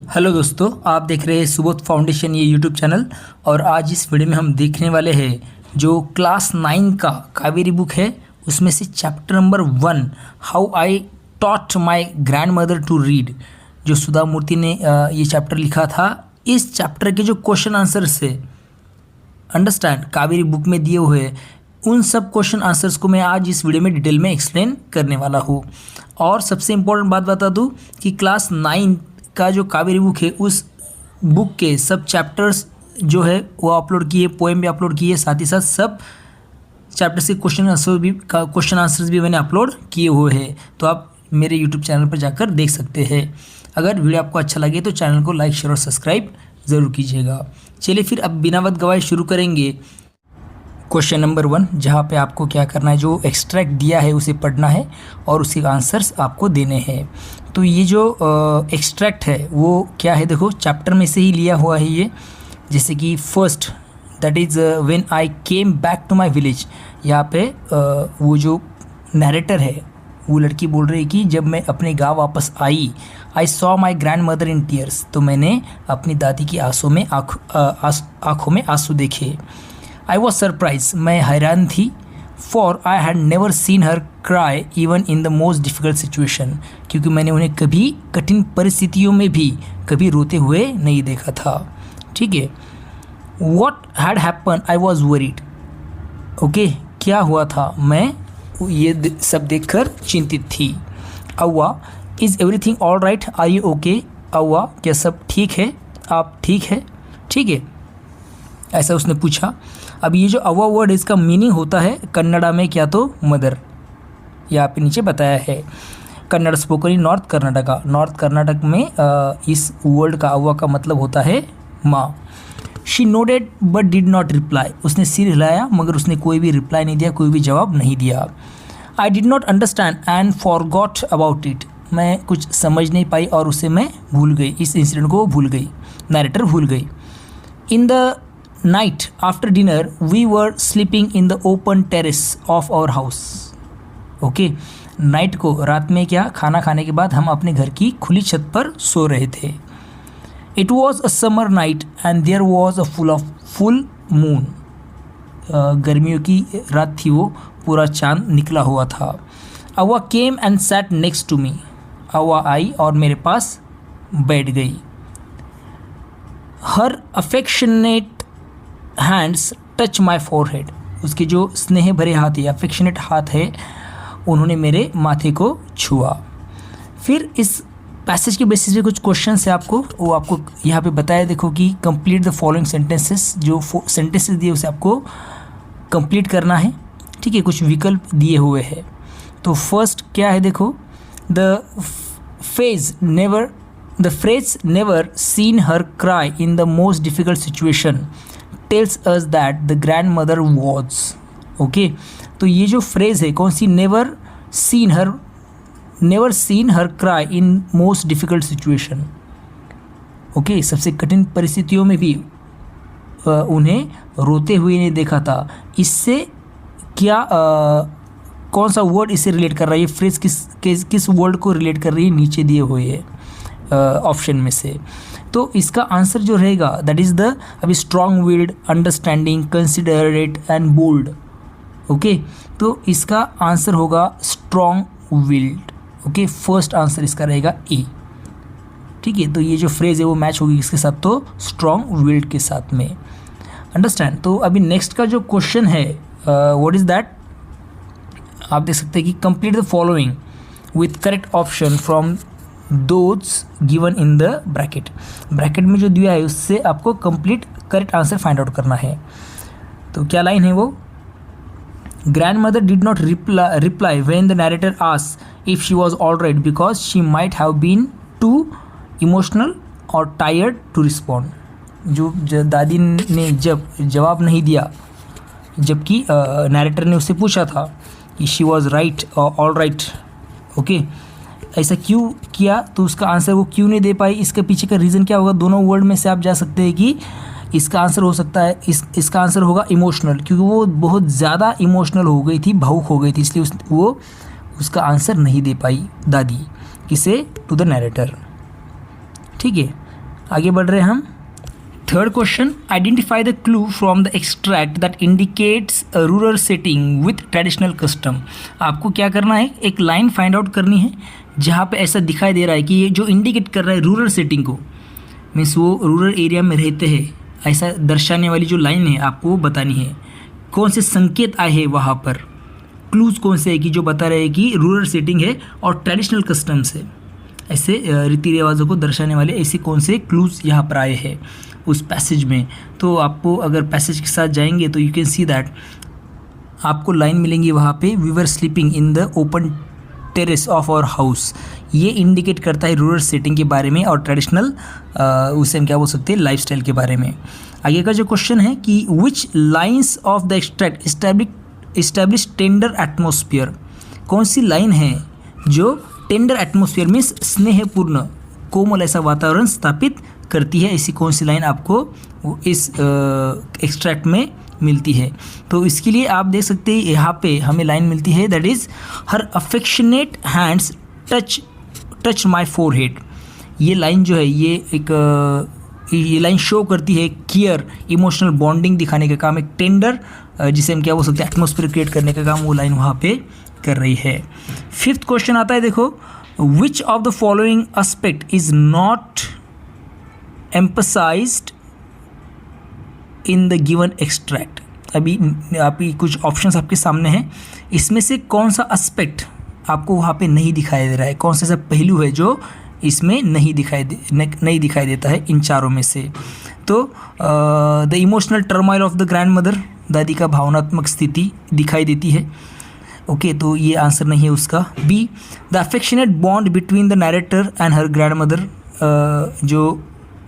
Hello दोस्तों, आप देख रहे हैं सुबोध फाउंडेशन ये यूट्यूब चैनल। और आज इस वीडियो में हम देखने वाले हैं जो क्लास 9 का कावेरी बुक है उसमें से chapter number 1 how I taught my grand mother to read. जो सुधा मूर्ति ने ये चैप्टर लिखा था, इस चैप्टर के जो क्वेश्चन आंसर से अंडरस्टैंड कावेरी बुक में दिए हुए उन सब क्वेश्चन आंसर्स को मैं आज इस वीडियो में डिटेल में एक्सप्लेन करने वाला हूँ। और सबसे इम्पोर्टेंट बात बता दूँ कि क्लास 9 का जो कावेरी बुक है उस बुक के सब चैप्टर्स जो है वो अपलोड किए, पोएम भी अपलोड किए, साथ ही साथ सब चैप्टर्स के क्वेश्चन आंसर्स भी मैंने अपलोड किए हुए हैं। तो आप मेरे यूट्यूब चैनल पर जाकर देख सकते हैं। अगर वीडियो आपको अच्छा लगे तो चैनल को लाइक, शेयर और सब्सक्राइब ज़रूर कीजिएगा। चलिए फिर अब बिना वक्त गवाए शुरू करेंगे क्वेश्चन नंबर 1, जहाँ पे आपको क्या करना है, जो एक्सट्रैक्ट दिया है उसे पढ़ना है और उसके आंसर्स आपको देने हैं। तो ये जो एक्सट्रैक्ट है वो क्या है, देखो चैप्टर में से ही लिया हुआ है ये। जैसे कि first that is when I came back to my village. यहाँ पे वो जो नैरेटर है वो लड़की बोल रही है कि जब मैं अपने गाँव वापस आई, I saw my grandmother in tears. तो मैंने अपनी दादी की आंखों में आंसू देखे। आई वॉज सरप्राइज, मैं हैरान थी। For I had never seen her cry even in the most difficult situation, क्योंकि मैंने उन्हें कभी कठिन परिस्थितियों में भी कभी रोते हुए नहीं देखा था। ठीक है, what had happen, I was worried. Okay, क्या हुआ था, मैं ये सब देखकर चिंतित थी। Avva, is everything all right, are you okay. Avva, क्या सब ठीक है, आप ठीक है। ठीक है, ऐसा उसने पूछा। अब ये जो अव्वा वर्ड इसका मीनिंग होता है कन्नड़ा में क्या तो मदर, यहाँ पे नीचे बताया है। Kannada spoken in north Karnataka, north Karnataka में इस वर्ड का अव्वा का मतलब होता है माँ। She nodded but did not reply, उसने सिर हिलाया मगर उसने कोई भी रिप्लाई नहीं दिया, कोई भी जवाब नहीं दिया। I did not understand and forgot about it, मैं कुछ समझ नहीं पाई और उसे मैं भूल गई, इस इंसिडेंट को भूल गई, नैरेटर भूल गई। In the night after dinner we were sleeping in the open terrace of our house. Okay, night को, रात में क्या, खाना खाने के बाद हम अपने घर की खुली छत पर सो रहे थे। It was a summer night and there was a full moon. गर्मियों की रात थी वो, पूरा चांद निकला हुआ था। अव्वा came and sat next to me. अव्वा आई और मेरे पास बैठ गई। Her affectionate hands touch my forehead, उसके जो स्नेह भरे हाथ है, अफेक्शनेट हाथ है, उन्होंने मेरे माथे को छुआ। फिर इस पैसेज के बेसिस पे कुछ क्वेश्चन है आपको, वो आपको यहाँ पे बताया। देखो कि कंप्लीट द फॉलोइंग सेंटेंसेस, जो सेंटेंसेस दिए उसे आपको कंप्लीट करना है। ठीक है, कुछ विकल्प दिए हुए हैं। तो फर्स्ट क्या है, देखो the phrase never seen her cry in the most difficult situation tells us that the grandmother was. Okay, तो ये जो फ्रेज है कौन सी, never seen her cry in most difficult situation. Okay, सबसे कठिन परिस्थितियों में भी उन्हें रोते हुए नहीं देखा था। इससे क्या कौन सा वर्ड इसे रिलेट कर रहा है, ये फ्रेज किस वर्ड को रिलेट कर रही है, नीचे दिए हुए है ऑप्शन में से। तो इसका आंसर जो रहेगा दैट इज़ द, अभी strong willed, understanding, considerate and bold. Okay, तो इसका आंसर होगा strong willed. Okay, first answer इसका रहेगा ए। ठीक है, तो ये जो फ्रेज है वो मैच होगी इसके साथ, तो स्ट्रॉन्ग विल्ड के साथ में, अंडरस्टैंड। तो अभी नेक्स्ट का जो क्वेश्चन है व्हाट इज़ दैट, आप देख सकते हैं कि complete the following with correct option from those given in the bracket. Bracket में जो दिया है उससे आपको complete correct answer find out करना है। तो क्या लाइन है वो, grand mother did not reply when the narrator asked if she was all right because she might have been too emotional or tired to respond. जो दादी ने जब जवाब नहीं दिया, जबकि नैरेटर ने उससे पूछा था कि शी वॉज राइट और ऑल राइट। ओके, ऐसा क्यों किया, तो उसका आंसर वो क्यों नहीं दे पाई, इसके पीछे का रीज़न क्या होगा, दोनों वर्ड में से आप जा सकते हैं कि इसका आंसर हो सकता है, इसका आंसर होगा इमोशनल, क्योंकि वो बहुत ज़्यादा इमोशनल हो गई थी, भावुक हो गई थी, इसलिए वो उसका आंसर नहीं दे पाई दादी, किसे, टू द नैरेटर। ठीक है, आगे बढ़ रहे हैं हम। Third question, identify the clue from the extract that indicates a rural setting with traditional custom. आपको क्या करना है, एक लाइन फाइंड आउट करनी है जहाँ पे ऐसा दिखाई दे रहा है कि ये जो इंडिकेट कर रहा है रूरल सेटिंग को, मीन्स वो रूरल एरिया में रहते हैं, ऐसा दर्शाने वाली जो लाइन है आपको वो बतानी है। कौन से संकेत आए हैं वहाँ पर, क्लूज कौन से है कि जो बता रहे हैं कि रूरल सेटिंग है और ट्रेडिशनल कस्टम्स है, ऐसे रीति रिवाजों को दर्शाने वाले ऐसे कौन से क्लूज यहाँ पर आए हैं उस पैसेज में। तो आपको अगर पैसेज के साथ जाएंगे तो यू कैन सी दैट आपको लाइन मिलेंगी वहाँ पे, we were sleeping in the open terrace of our house. ये इंडिकेट करता है रूरल सेटिंग के बारे में और ट्रेडिशनल उसे हम क्या बोल सकते हैं, लाइफस्टाइल के बारे में। आगे का जो क्वेश्चन है कि which lines of the extract establish tender atmosphere. कौन सी लाइन है जो टेंडर एटमोसफियर मीन्स स्नेहपूर्ण कोमल ऐसा वातावरण स्थापित करती है, ऐसी कौन सी लाइन आपको इस एक्सट्रैक्ट में मिलती है। तो इसके लिए आप देख सकते हैं यहाँ पे हमें लाइन मिलती है that is her affectionate hands touch my forehead. ये लाइन जो है ये लाइन शो करती है केयर, इमोशनल बॉन्डिंग दिखाने का काम, एक टेंडर जिसे हम क्या बोल सकते हैं एटमॉस्फेयर क्रिएट करने का काम वो लाइन वहाँ पे कर रही है। फिफ्थ क्वेश्चन आता है, देखो, which of the following aspect is not emphasised in the given extract. अभी कुछ ऑप्शंस आपके सामने हैं, इसमें से कौन सा एस्पेक्ट आपको वहाँ पे नहीं दिखाई दे रहा है, कौन सा ऐसा पहलू है जो इसमें नहीं दिखाई देता है इन चारों में से। तो the emotional turmoil of the grand mother, दादी का भावनात्मक स्थिति दिखाई देती है। ओके, तो ये आंसर नहीं है उसका। B, the affectionate bond between the narrator and her grand mother, जो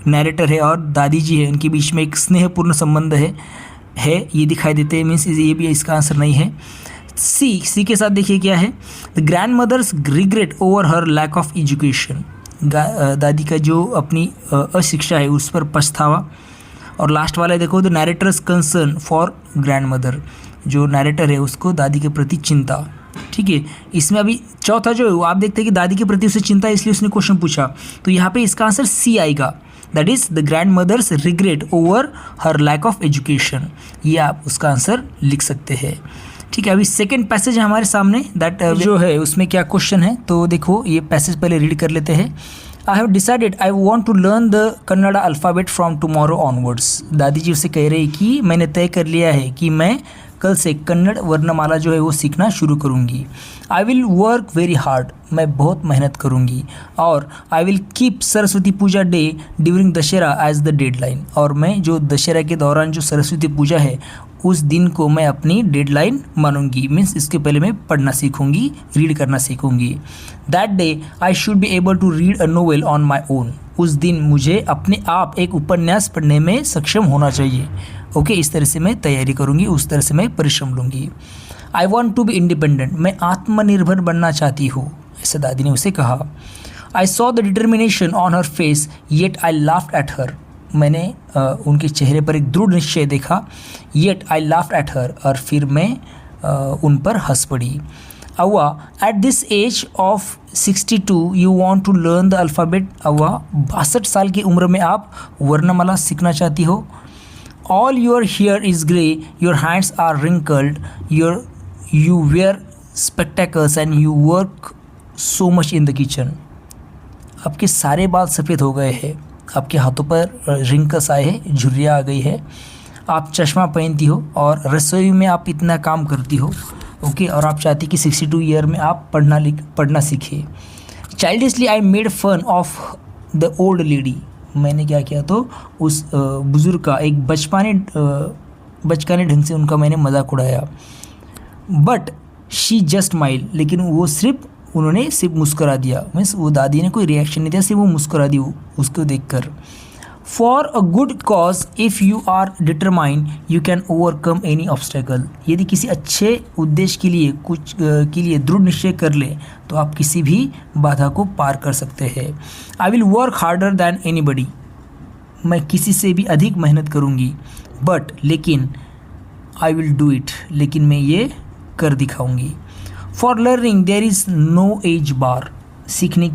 नैरेटर है और दादी जी है उनके बीच में एक स्नेहपूर्ण संबंध है ये दिखाई देते हैं, मीन्स ये भी इसका आंसर नहीं है। सी के साथ देखिए क्या है, the grand mother's regret over her lack of education. दादी का जो अपनी अशिक्षा है उस पर पछतावा। और लास्ट वाला है देखो, the narrator's concern for grand mother, जो नैरेटर है उसको दादी के प्रति चिंता। ठीक है, इसमें अभी चौथा जो है आप देखते हैं कि दादी के प्रति उसे चिंता है इसलिए उसने क्वेश्चन पूछा, तो यहाँ पे इसका आंसर सी आएगा, that is the grand mother's regret over her lack of education. ये आप उसका आंसर लिख सकते हैं। ठीक है, अभी सेकंड पैसेज है हमारे सामने, दैट जो है उसमें क्या क्वेश्चन है, तो देखो ये पैसेज पहले रीड कर लेते हैं। I have decided I want to learn the Kannada alphabet from tomorrow onwards. दादी जी उसे कह रही कि मैंने तय कर लिया है कि मैं कल से कन्नड़ वर्णमाला जो है वो सीखना शुरू करूँगी। I will work very hard, मैं बहुत मेहनत करूँगी। और I will keep Saraswati Puja day during Dussehra as the deadline, और मैं जो दशहरा के दौरान जो सरस्वती पूजा है उस दिन को मैं अपनी डेडलाइन मानूंगी, मीन्स इसके पहले मैं पढ़ना सीखूंगी, रीड करना सीखूंगी। That day I should be able to read a novel on my own, उस दिन मुझे अपने आप एक उपन्यास पढ़ने में सक्षम होना चाहिए। ओके, इस तरह से मैं तैयारी करूंगी, उस तरह से मैं परिश्रम लूँगी। I want to be independent, मैं आत्मनिर्भर बनना चाहती हूँ, ऐसे दादी ने उसे कहा। I saw the determination on her face yet I laughed at her, मैंने उनके चेहरे पर एक दृढ़ निश्चय देखा, yet I laughed at her, और फिर मैं उन पर हंस पड़ी। Avva, at this age of 62 you want to learn the alphabet. Avva, 62 साल की उम्र में आप वर्णमाला सीखना चाहती हो। All your hair is grey, your hands are wrinkled, you wear spectacles and you work so much in the kitchen. आपके सारे बाल सफ़ेद हो गए हैं, आपके हाथों पर रिंकल्स आए हैं, झुर्रियाँ आ गई है, आप चश्मा पहनती हो और रसोई में आप इतना काम करती हो। ओके, और आप चाहती कि 62 ईयर में आप पढ़ना सीखे। Childishly I made fun of the old lady, मैंने क्या किया तो उस बुज़ुर्ग का एक बचकाने ढंग से उनका मैंने मजाक उड़ाया। बट शी जस्ट स्माइल, लेकिन उन्होंने सिर्फ मुस्कुरा दिया, मीन्स वो दादी ने कोई रिएक्शन नहीं दिया, सिर्फ वो मुस्कुरा दी उसको देखकर। For a good cause if you are determined you can overcome any obstacle, यदि किसी अच्छे उद्देश्य के लिए दृढ़ निश्चय कर ले तो आप किसी भी बाधा को पार कर सकते हैं। I will work harder than anybody, मैं किसी से भी अधिक मेहनत करूँगी। बट लेकिन आई विल डू इट, लेकिन मैं ये कर दिखाऊँगी। For learning there is no age bar, सीखने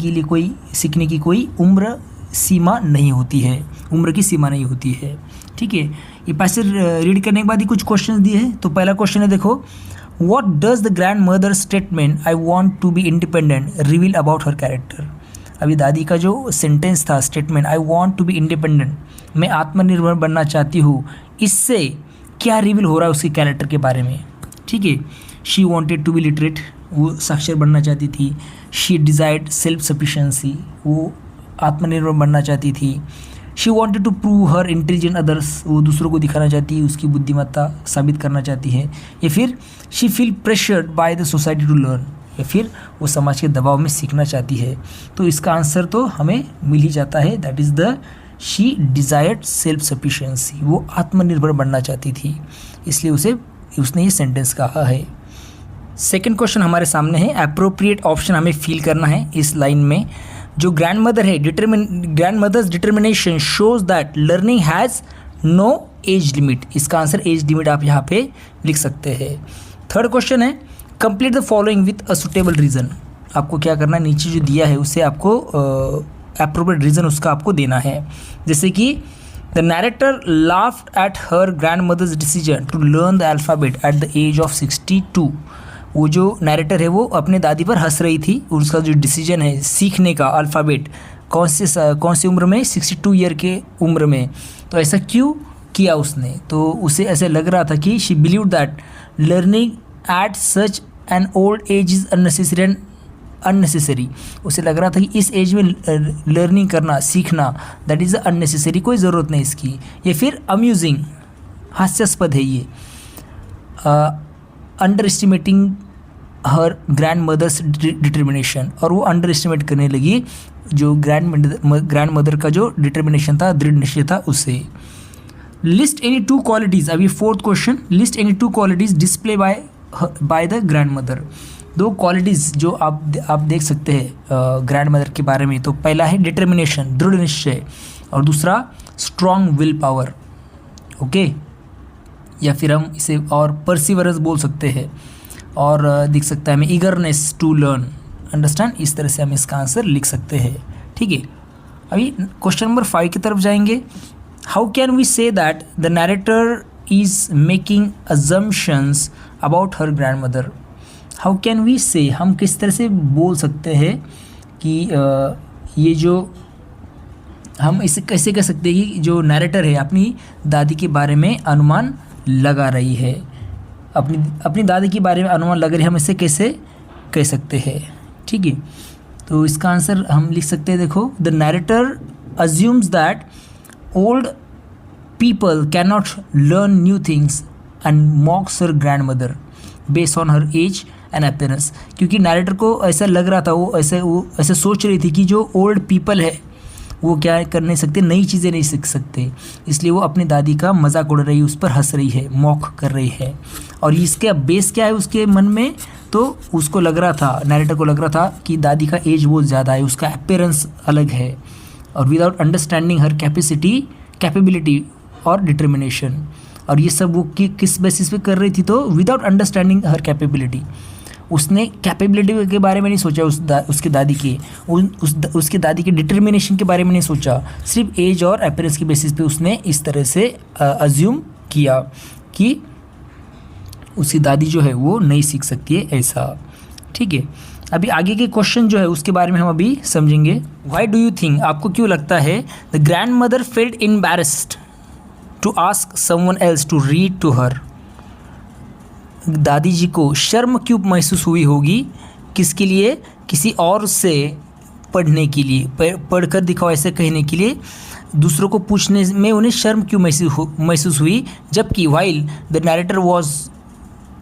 की कोई उम्र सीमा नहीं होती है, उम्र की सीमा नहीं होती है। ठीक है, ये पैसेज रीड करने के बाद ही कुछ क्वेश्चन दिए हैं। तो पहला क्वेश्चन है, देखो, what does the grand mother statement I want to be independent reveal about her character. अभी दादी का जो सेंटेंस था, statement I want to be independent, मैं आत्मनिर्भर बनना चाहती हूँ, इससे क्या रिवील हो रहा है उसके कैरेक्टर के बारे में। ठीक है, she wanted to be literate, वो साक्षर बनना चाहती थी। शी डिज़ायर्ड सेल्फ सफिशेंसी, वो आत्मनिर्भर बनना चाहती थी। She wanted to prove her intelligent others, वो दूसरों को दिखाना चाहती है, उसकी बुद्धिमत्ता साबित करना चाहती है। या फिर she feel pressured by the society to learn, या फिर वो समाज के दबाव में सीखना चाहती है। तो इसका आंसर तो हमें मिल ही जाता है, that is the she desired self sufficiency, वो आत्मनिर्भर बनना चाहती थी, इसलिए उसने ये सेंटेंस कहा है। सेकंड क्वेश्चन हमारे सामने है, अप्रोप्रिएट ऑप्शन हमें फिल करना है इस लाइन में। जो ग्रैंड मदर है, grand mother's determination shows that learning has no age limit, इसका आंसर एज लिमिट आप यहाँ पे लिख सकते हैं। थर्ड क्वेश्चन है, complete the following with a suitable reason. आपको क्या करना है, नीचे जो दिया है उससे आपको अप्रोप्रिएट रीज़न उसका आपको देना है। जैसे कि the narrator laughed at her grand mother's decision to learn the alphabet at the age of 62। वो जो नैरेटर है वो अपने दादी पर हंस रही थी, और उसका जो डिसीजन है सीखने का अल्फ़ाबेट कौन सी उम्र में, 62 ईयर के उम्र में। तो ऐसा क्यों किया उसने, तो उसे ऐसे लग रहा था कि she believe that learning at such an old age is unnecessary. उसे लग रहा था कि इस एज में लर्निंग करना, सीखना, दैट इज़ अननेसेसरी, कोई ज़रूरत नहीं इसकी। या फिर अम्यूजिंग, हास्यास्पद है ये। अंडर एस्टिमेटिंग हर ग्रैंड मदर्स डिटर्मिनेशन, और वो अंडर एस्टिमेट करने लगी जो ग्रैंड मदर का जो डिटर्मिनेशन था, दृढ़ निश्चय था, उससे। लिस्ट एनी टू क्वालिटीज़, अभी fourth question, list any two qualities display by the grand mother. दो क्वालिटीज़ जो आप देख सकते हैं ग्रैंड मदर के बारे में। तो पहला है डिटर्मिनेशन, दृढ़ निश्चय, और दूसरा स्ट्रॉन्ग विल पावर। ओके, या फिर हम इसे और परसिवरेंस बोल सकते हैं, और दिख सकता है हमें ईगरनेस टू लर्न, अंडरस्टैंड। इस तरह से हम इसका आंसर लिख सकते हैं। ठीक है, अभी क्वेश्चन नंबर 5 की तरफ जाएंगे। How can we say that the narrator is making assumptions about her grand mother. How can we say, हम किस तरह से बोल सकते हैं कि ये जो हम इसे कैसे कह सकते हैं कि जो नैरेटर है अपनी दादी के बारे में अनुमान लगा रही है, अपनी दादी के बारे में अनुमान लग रही है, हम इसे कैसे कह सकते हैं। ठीक है, तो इसका आंसर हम लिख सकते हैं, देखो, the narrator assumes that old people can not learn new things and mocks her grand mother based on her age and appearance. क्योंकि नैरेटर को ऐसा लग रहा था, वो ऐसे सोच रही थी कि जो ओल्ड पीपल है वो क्या कर नहीं सकते, नई चीज़ें नहीं सीख सकते, इसलिए वो अपनी दादी का मजाक उड़ा रही है, उस पर हंस रही है, मॉक कर रही है। और इसके बेस क्या है उसके मन में, तो उसको लग रहा था, नैरेटर को लग रहा था कि दादी का एज बहुत ज़्यादा है, उसका अपीयरेंस अलग है, और विदाउट अंडरस्टैंडिंग हर कैपेबिलिटी और डिटर्मिनेशन। और ये सब वो किस बेसिस पे कर रही थी, तो विदाउट अंडरस्टैंडिंग हर कैपेबिलिटी, उसने कैपेबिलिटी के बारे में नहीं सोचा, उसके दादी के उसके दादी के डिटर्मिनेशन के बारे में नहीं सोचा, सिर्फ एज और अपीयरेंस के बेसिस पे उसने इस तरह से अज्यूम किया कि उसकी दादी जो है वो नहीं सीख सकती है, ऐसा। ठीक है, अभी आगे के क्वेश्चन जो है उसके बारे में हम अभी समझेंगे। व्हाई डू यू थिंक, आपको क्यों लगता है the grand mother felt embarrassed to ask someone else to read to her. दादी जी को शर्म क्यों महसूस हुई होगी, किसके लिए, किसी और से पढ़ने के लिए, पढ़कर दिखाओ ऐसे कहने के लिए दूसरों को पूछने में उन्हें शर्म क्यों महसूस हुई, जबकि while the narrator was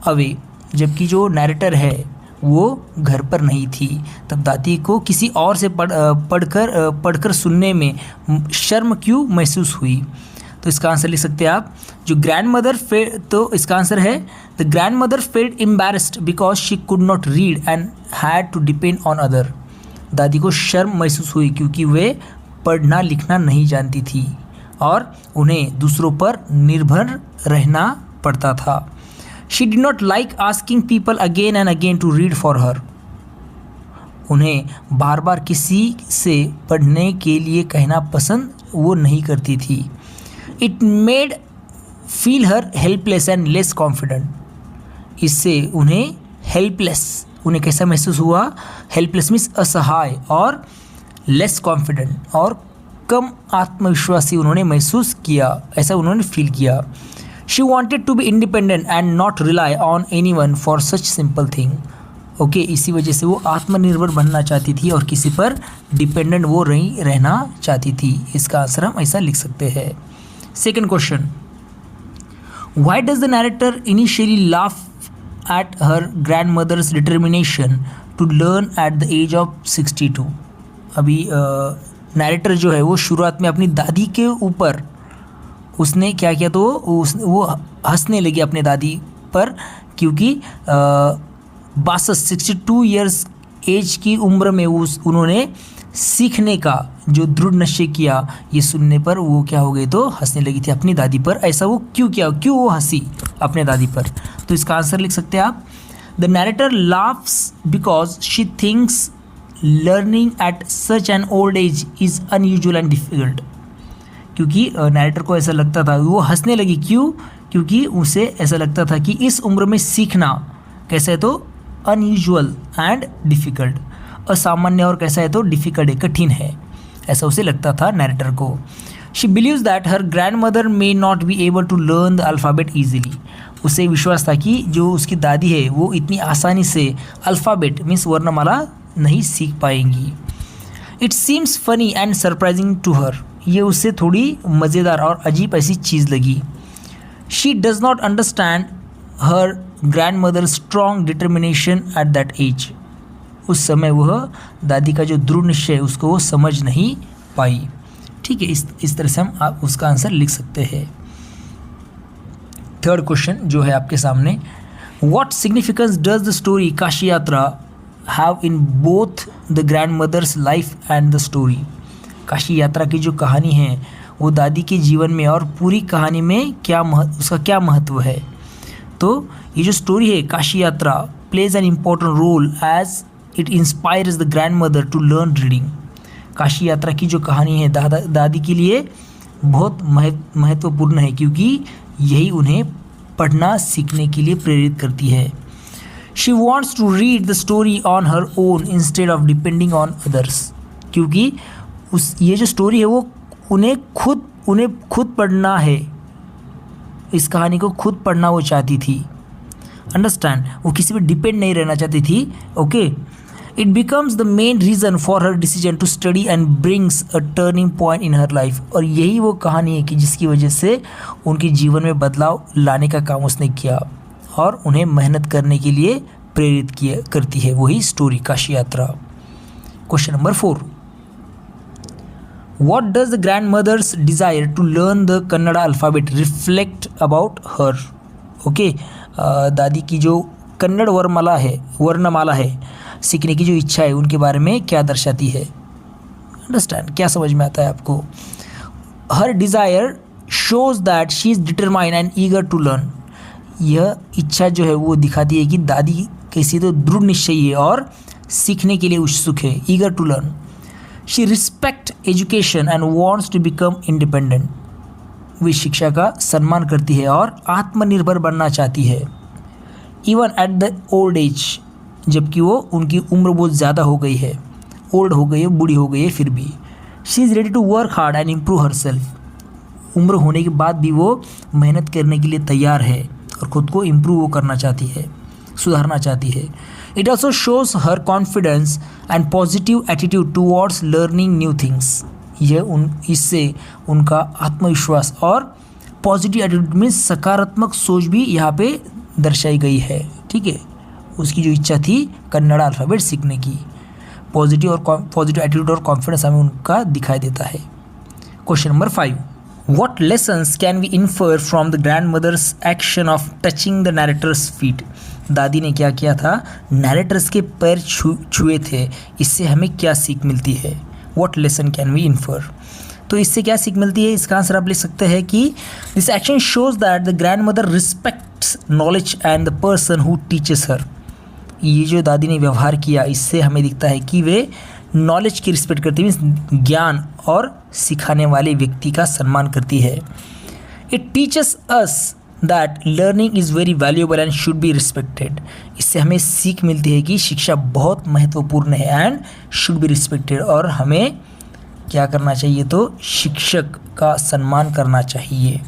away, जबकि जो नैरेटर है वो घर पर नहीं थी, तब दादी को किसी और से पढ़कर सुनने में शर्म क्यों महसूस हुई। तो इसका आंसर लिख सकते हैं आप, जो ग्रैंड मदर तो इसका आंसर है the grand mother felt embarrassed because she could not read and had to depend on other. दादी को शर्म महसूस हुई क्योंकि वे पढ़ना लिखना नहीं जानती थी और उन्हें दूसरों पर निर्भर रहना पड़ता था। She did not like asking people again and again to read for her. उन्हें बार बार किसी से पढ़ने के लिए कहना पसंद वो नहीं करती थी। It made feel her helpless and less confident. इससे उन्हें हेल्पलेस, उन्हें कैसा महसूस हुआ? हेल्पलेस मीन्स असहाय, और लेस कॉन्फिडेंट और कम आत्मविश्वासी उन्होंने महसूस किया, ऐसा उन्होंने फील किया। She wanted to be independent and not rely on any one for such simple thing. Okay, इसी वजह से वो आत्मनिर्भर बनना चाहती थी और किसी पर डिपेंडेंट वो रहना चाहती थी। इसका आंसर हम ऐसा लिख सकते हैं। Second question, why does the narrator initially laugh at her grandmother's determination to learn at the age of 62? अभी नैरेटर जो है वो शुरुआत में अपनी दादी के ऊपर उसने क्या किया, तो वो हंसने लगी अपने दादी पर, क्योंकि 62 ईयर्स एज की उम्र में उन्होंने सीखने का जो दृढ़ निश्चय किया, ये सुनने पर वो क्या हो गई, तो हंसने लगी थी अपनी दादी पर। ऐसा वो क्यों किया, क्यों वो हंसी अपने दादी पर? तो इसका आंसर लिख सकते हैं आप, the narrator laughs because she thinks learning at such an old age is unusual and difficult. क्योंकि नैरेटर को ऐसा लगता था, वो हंसने लगी, क्यों? क्योंकि उसे ऐसा लगता था कि इस उम्र में सीखना कैसा है, तो अनयूजुअल एंड डिफ़िकल्ट, असामान्य और कैसा है, तो डिफ़िकल्ट है, कठिन है, ऐसा उसे लगता था नैरेटर को। She believes that her grand mother may not be able to learn the alphabet easily. उसे विश्वास था कि जो उसकी दादी है वो इतनी आसानी से अल्फ़ाबेट मीन्स वर्णमाला नहीं सीख पाएंगी। It seems funny and surprising to her. ये उससे थोड़ी मज़ेदार और अजीब ऐसी चीज़ लगी। She does not understand her grand mother strong determination at that age. उस समय वह दादी का जो दृढ़ निश्चय है उसको वो समझ नहीं पाई। ठीक है, इस तरह से हम आप उसका आंसर लिख सकते हैं। थर्ड क्वेश्चन जो है आपके सामने, what significance does the story Kashi Yatra have in both the grand mother's life and the story. Kashi Yatra की जो कहानी है वो दादी के जीवन में और पूरी कहानी में उसका क्या महत्व है? तो ये जो स्टोरी है Kashi Yatra plays an important role as it inspires the grand mother to learn reading. Kashi Yatra की जो कहानी है दादी के लिए बहुत महत्वपूर्ण है, क्योंकि यही उन्हें पढ़ना सीखने के लिए प्रेरित करती है। She wants to read the story on her own instead of depending on others. क्योंकि ये जो स्टोरी है वो उन्हें खुद पढ़ना है, इस कहानी को खुद पढ़ना वो चाहती थी। अंडरस्टैंड, वो किसी पे डिपेंड नहीं रहना चाहती थी। Okay, it becomes the main reason for her decision to study and brings a turning point in her life. और यही वो कहानी है कि जिसकी वजह से उनके जीवन में बदलाव लाने का काम उसने किया और उन्हें मेहनत करने के लिए प्रेरित करती है, वही स्टोरी काशी यात्रा। Question number 4, What does the grandmother's desire to learn the Kannada alphabet reflect about her? Okay, दादी की जो कन्नड़ वर्णमाला है सीखने की जो इच्छा है उनके बारे में क्या दर्शाती है? अंडरस्टैंड, क्या समझ में आता है आपको? Her desire shows that she is determined and eager to learn. यह इच्छा जो है वो दिखाती है कि दादी कैसी तो दृढ़ निश्चयी है और सीखने के लिए उत्सुक है, eager to learn. She respect education and wants to become independent. वे शिक्षा का सम्मान करती है और आत्मनिर्भर बनना चाहती है। Even at the old age, जबकि वो उनकी उम्र बहुत ज़्यादा हो गई है, ओल्ड हो गई है, बूढ़ी हो गई है, फिर भी she is ready to work hard and improve her self. उम्र होने के बाद भी वो मेहनत करने के लिए तैयार है और ख़ुद को इम्प्रूव करना चाहती है, सुधारना चाहती है। It also shows her confidence and positive attitude towards learning new things. इससे उनका आत्मविश्वास और पॉजिटिव एटीट्यूड में सकारात्मक सोच भी यहाँ पे दर्शाई गई है। ठीक है, उसकी जो इच्छा थी कन्नड़ा अल्फ़ाबेट सीखने की, पॉजिटिव एटीट्यूड और कॉन्फिडेंस हमें उनका दिखाई देता है। Question number 5, What lessons can we infer from the grandmother's action of touching the narrator's feet? दादी ने क्या किया था? नैरेटर्स के पैर छुए थे, इससे हमें क्या सीख मिलती है? What lesson can we infer? तो इससे क्या सीख मिलती है? इसका आंसर आप लिख सकते हैं कि this action shows that the grand mother respects knowledge and the person who teaches her. ये जो दादी ने व्यवहार किया इससे हमें दिखता है कि वे नॉलेज की रिस्पेक्ट करती है, मीन्स ज्ञान और सिखाने वाले व्यक्ति का सम्मान करती है। It teaches us that learning is very valuable and should be respected. इससे हमें सीख मिलती है कि शिक्षा बहुत महत्वपूर्ण है एंड शुड बी रिस्पेक्टेड, और हमें क्या करना चाहिए, तो शिक्षक का सम्मान करना चाहिए।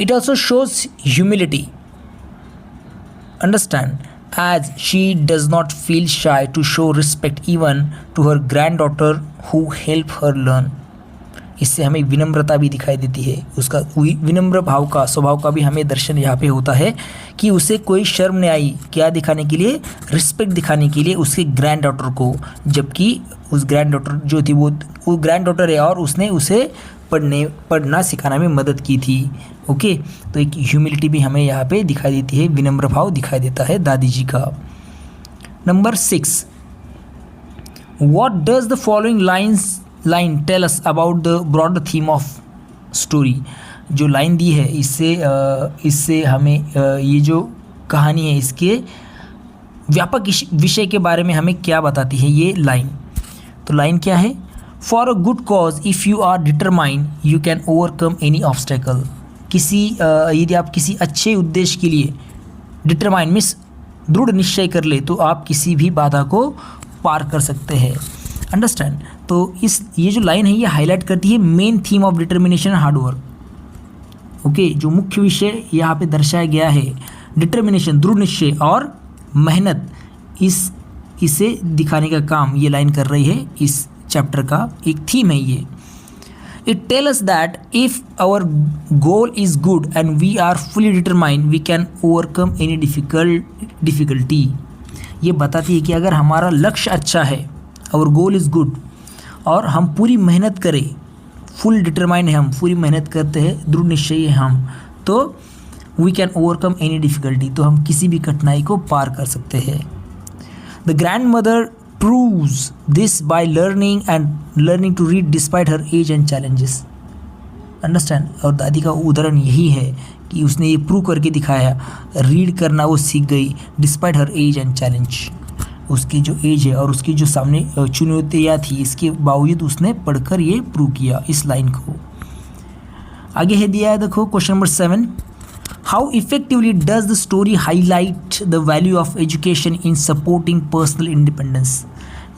It also shows humility, understand, as she does not feel shy to show respect even to her granddaughter who help her learn। इससे हमें विनम्रता भी दिखाई देती है, उसका विनम्र भाव का स्वभाव का भी हमें दर्शन यहाँ पे होता है कि उसे कोई शर्म नहीं आई, क्या दिखाने के लिए, रिस्पेक्ट दिखाने के लिए उसके ग्रैंड डॉटर को, जबकि उस ग्रैंड डॉटर जो थी वो ग्रैंड डॉटर है और उसने उसे पढ़ना सिखाना में मदद की थी। ओके, तो एक ह्यूमिलिटी भी हमें यहाँ पे दिखाई देती है, विनम्र भाव दिखाई देता है दादी जी का। Number 6, what does the following line tell us about the broader theme of story. जो लाइन दी है इससे हमें ये जो कहानी है इसके व्यापक विषय के बारे में हमें क्या बताती है ये लाइन। तो लाइन क्या है, for a good cause if you are determined you can overcome any obstacle. यदि आप किसी अच्छे उद्देश्य के लिए डिटरमाइन मीन्स दृढ़ निश्चय कर ले तो आप किसी भी बाधा को पार कर सकते हैं, अंडरस्टैंड। तो ये जो लाइन है ये हाईलाइट करती है main theme of determination hard work. Okay, जो मुख्य विषय यहाँ पे दर्शाया गया है डिटर्मिनेशन, दृढ़ निश्चय और मेहनत, इसे दिखाने का काम ये लाइन कर रही है। इस चैप्टर का एक थीम है ये। It tells us that if our goal is good and we are fully determined, we can overcome any difficulty। ये बताती है कि अगर हमारा लक्ष्य अच्छा है, our goal is good, और हम पूरी मेहनत करें, फुल डिटरमाइंड है, हम पूरी मेहनत करते हैं, दृढ़ निश्चयी है हम, तो we can overcome any difficulty, तो हम किसी भी कठिनाई को पार कर सकते हैं। The grandmother proves this by learning to read despite her age and challenges, understand। और दादी का उदाहरण यही है कि उसने ये प्रूव करके दिखाया, रीड करना वो सीख गई despite her age and challenge. उसकी जो एज है और उसकी जो सामने चुनौतियाँ थी इसके बावजूद उसने पढ़कर ये प्रूव किया इस लाइन को। आगे है दिया है, देखो question number 7, how effectively does the story highlight the value of education in supporting personal independence.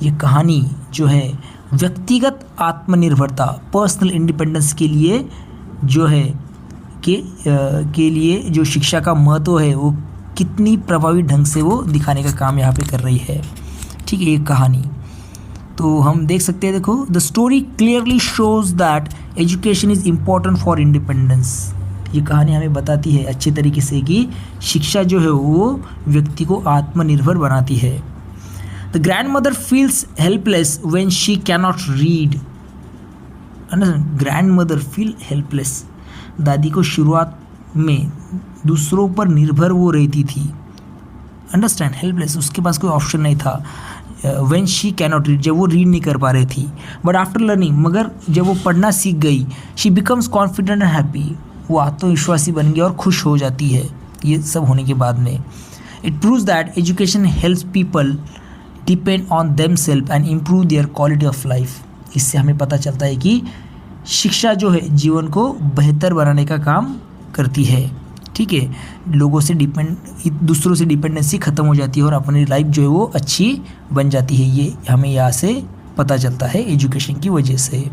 ये कहानी जो है व्यक्तिगत आत्मनिर्भरता, पर्सनल इंडिपेंडेंस के लिए जो है के लिए जो शिक्षा का महत्व है वो कितनी प्रभावी ढंग से वो दिखाने का काम यहाँ पे कर रही है। ठीक है, ये कहानी तो हम देख सकते हैं, देखो the story clearly shows that education is important for independence. ये कहानी हमें बताती है अच्छे तरीके से कि शिक्षा जो है वो व्यक्ति को आत्मनिर्भर बनाती है। The grand mother feels helpless when she cannot read. Grand mother feel helpless, दादी को शुरुआत में दूसरों पर निर्भर वो रहती थी, अंडरस्टैंड, हेल्पलेस, उसके पास कोई ऑप्शन नहीं था। व्हेन शी कैनॉट रीड, जब वो रीड नहीं कर पा रही थी। बट आफ्टर लर्निंग, मगर जब वो पढ़ना सीख गई, she becomes confident and happy, वो आत्मविश्वासी बन गई और खुश हो जाती है ये सब होने के बाद में। It proves that education helps people depend on themselves and improve their quality of life. इससे हमें पता चलता है कि शिक्षा जो है जीवन को बेहतर बनाने का काम करती है। ठीक है, लोगों से दूसरों से डिपेंडेंसी ख़त्म हो जाती है और अपनी लाइफ जो है वो अच्छी बन जाती है। ये हमें यहाँ से पता चलता है एजुकेशन की वजह से।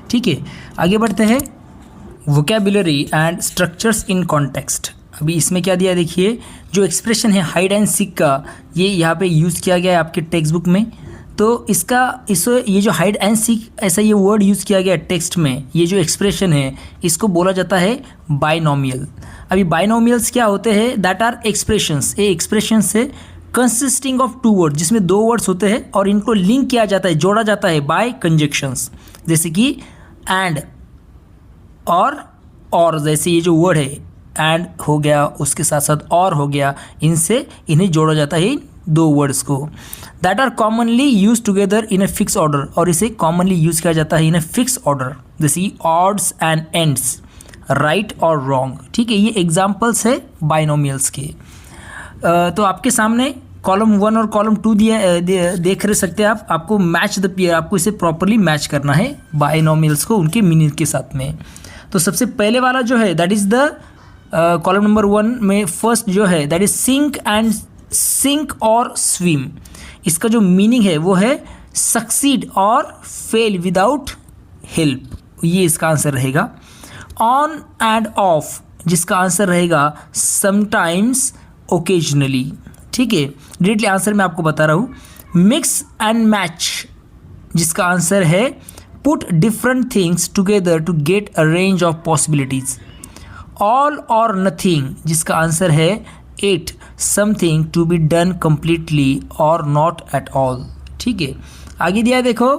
ठीक है, आगे बढ़ते हैं। Vocabulary and structures in context. अभी इसमें क्या दिया, देखिए जो एक्सप्रेशन है हाइड एंड सीक का, ये यहाँ पे यूज़ किया गया है आपके टेक्स्ट बुक में। तो ये जो हाइड एंड सीक ऐसा ये वर्ड यूज़ किया गया है टेक्स्ट में, ये जो एक्सप्रेशन है इसको बोला जाता है बाइनोमियल। अभी बाइनोमियल्स क्या होते हैं, दैट आर एक्सप्रेशंस, ये एक्सप्रेशंस है कंसिस्टिंग ऑफ टू वर्ड, जिसमें दो वर्ड्स होते हैं और इनको लिंक किया जाता है, जोड़ा जाता है बाय कंजक्शंस, जैसे कि एंड और जैसे ये जो वर्ड है एंड हो गया, उसके साथ साथ और हो गया, इन्हें जोड़ा जाता है दो वर्ड्स को। That are commonly use together in a fix order, और इसे कॉमनली यूज किया जाता है इन अ फिक्स ऑर्डर, जैसे ऑड्स एंड एंड्स, राइट और रॉन्ग। ठीक है, ये एग्जाम्पल्स है बाइनोमियल्स के। तो आपके सामने कॉलम 1 और कॉलम 2 देख रहे सकते हैं आप। आपको मैच द पेयर, आपको इसे प्रॉपरली मैच करना है बाइनोमियल्स को उनके मीनिंग के साथ में। तो सबसे पहले वाला जो है that is the column number 1 में फर्स्ट जो है दैट इज सिंक और स्विम। इसका जो मीनिंग है वो है सक्सीड और फेल विदाउट हेल्प, ये इसका आंसर रहेगा। ऑन एंड ऑफ जिसका आंसर रहेगा समटाइम्स ओकेजनली। ठीक है, डायरेक्टली आंसर मैं आपको बता रहा हूँ। मिक्स एंड मैच जिसका आंसर है put different things together to get a range of possibilities. All or nothing जिसका आंसर है it something to be done completely or not at all. ठीक है, आगे दिया है देखो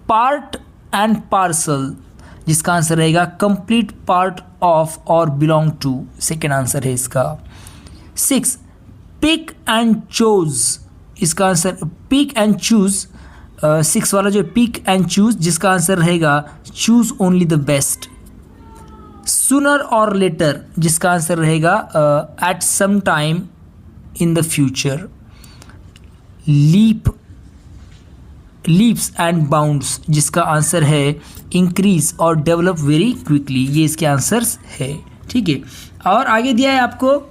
पार्ट एंड पार्सल जिसका आंसर रहेगा complete part of or belong to, second answer है इसका। 6 पिक एंड चूज इसका आंसर पिक एंड चूज, 6 वाला जो पिक एंड चूज जिसका आंसर रहेगा choose only the best. Sooner or later जिसका आंसर रहेगा at some time in the future. Leaps and bounds जिसका आंसर है increase or develop very quickly, ये इसके आंसर्स है। ठीक है, और आगे दिया है आपको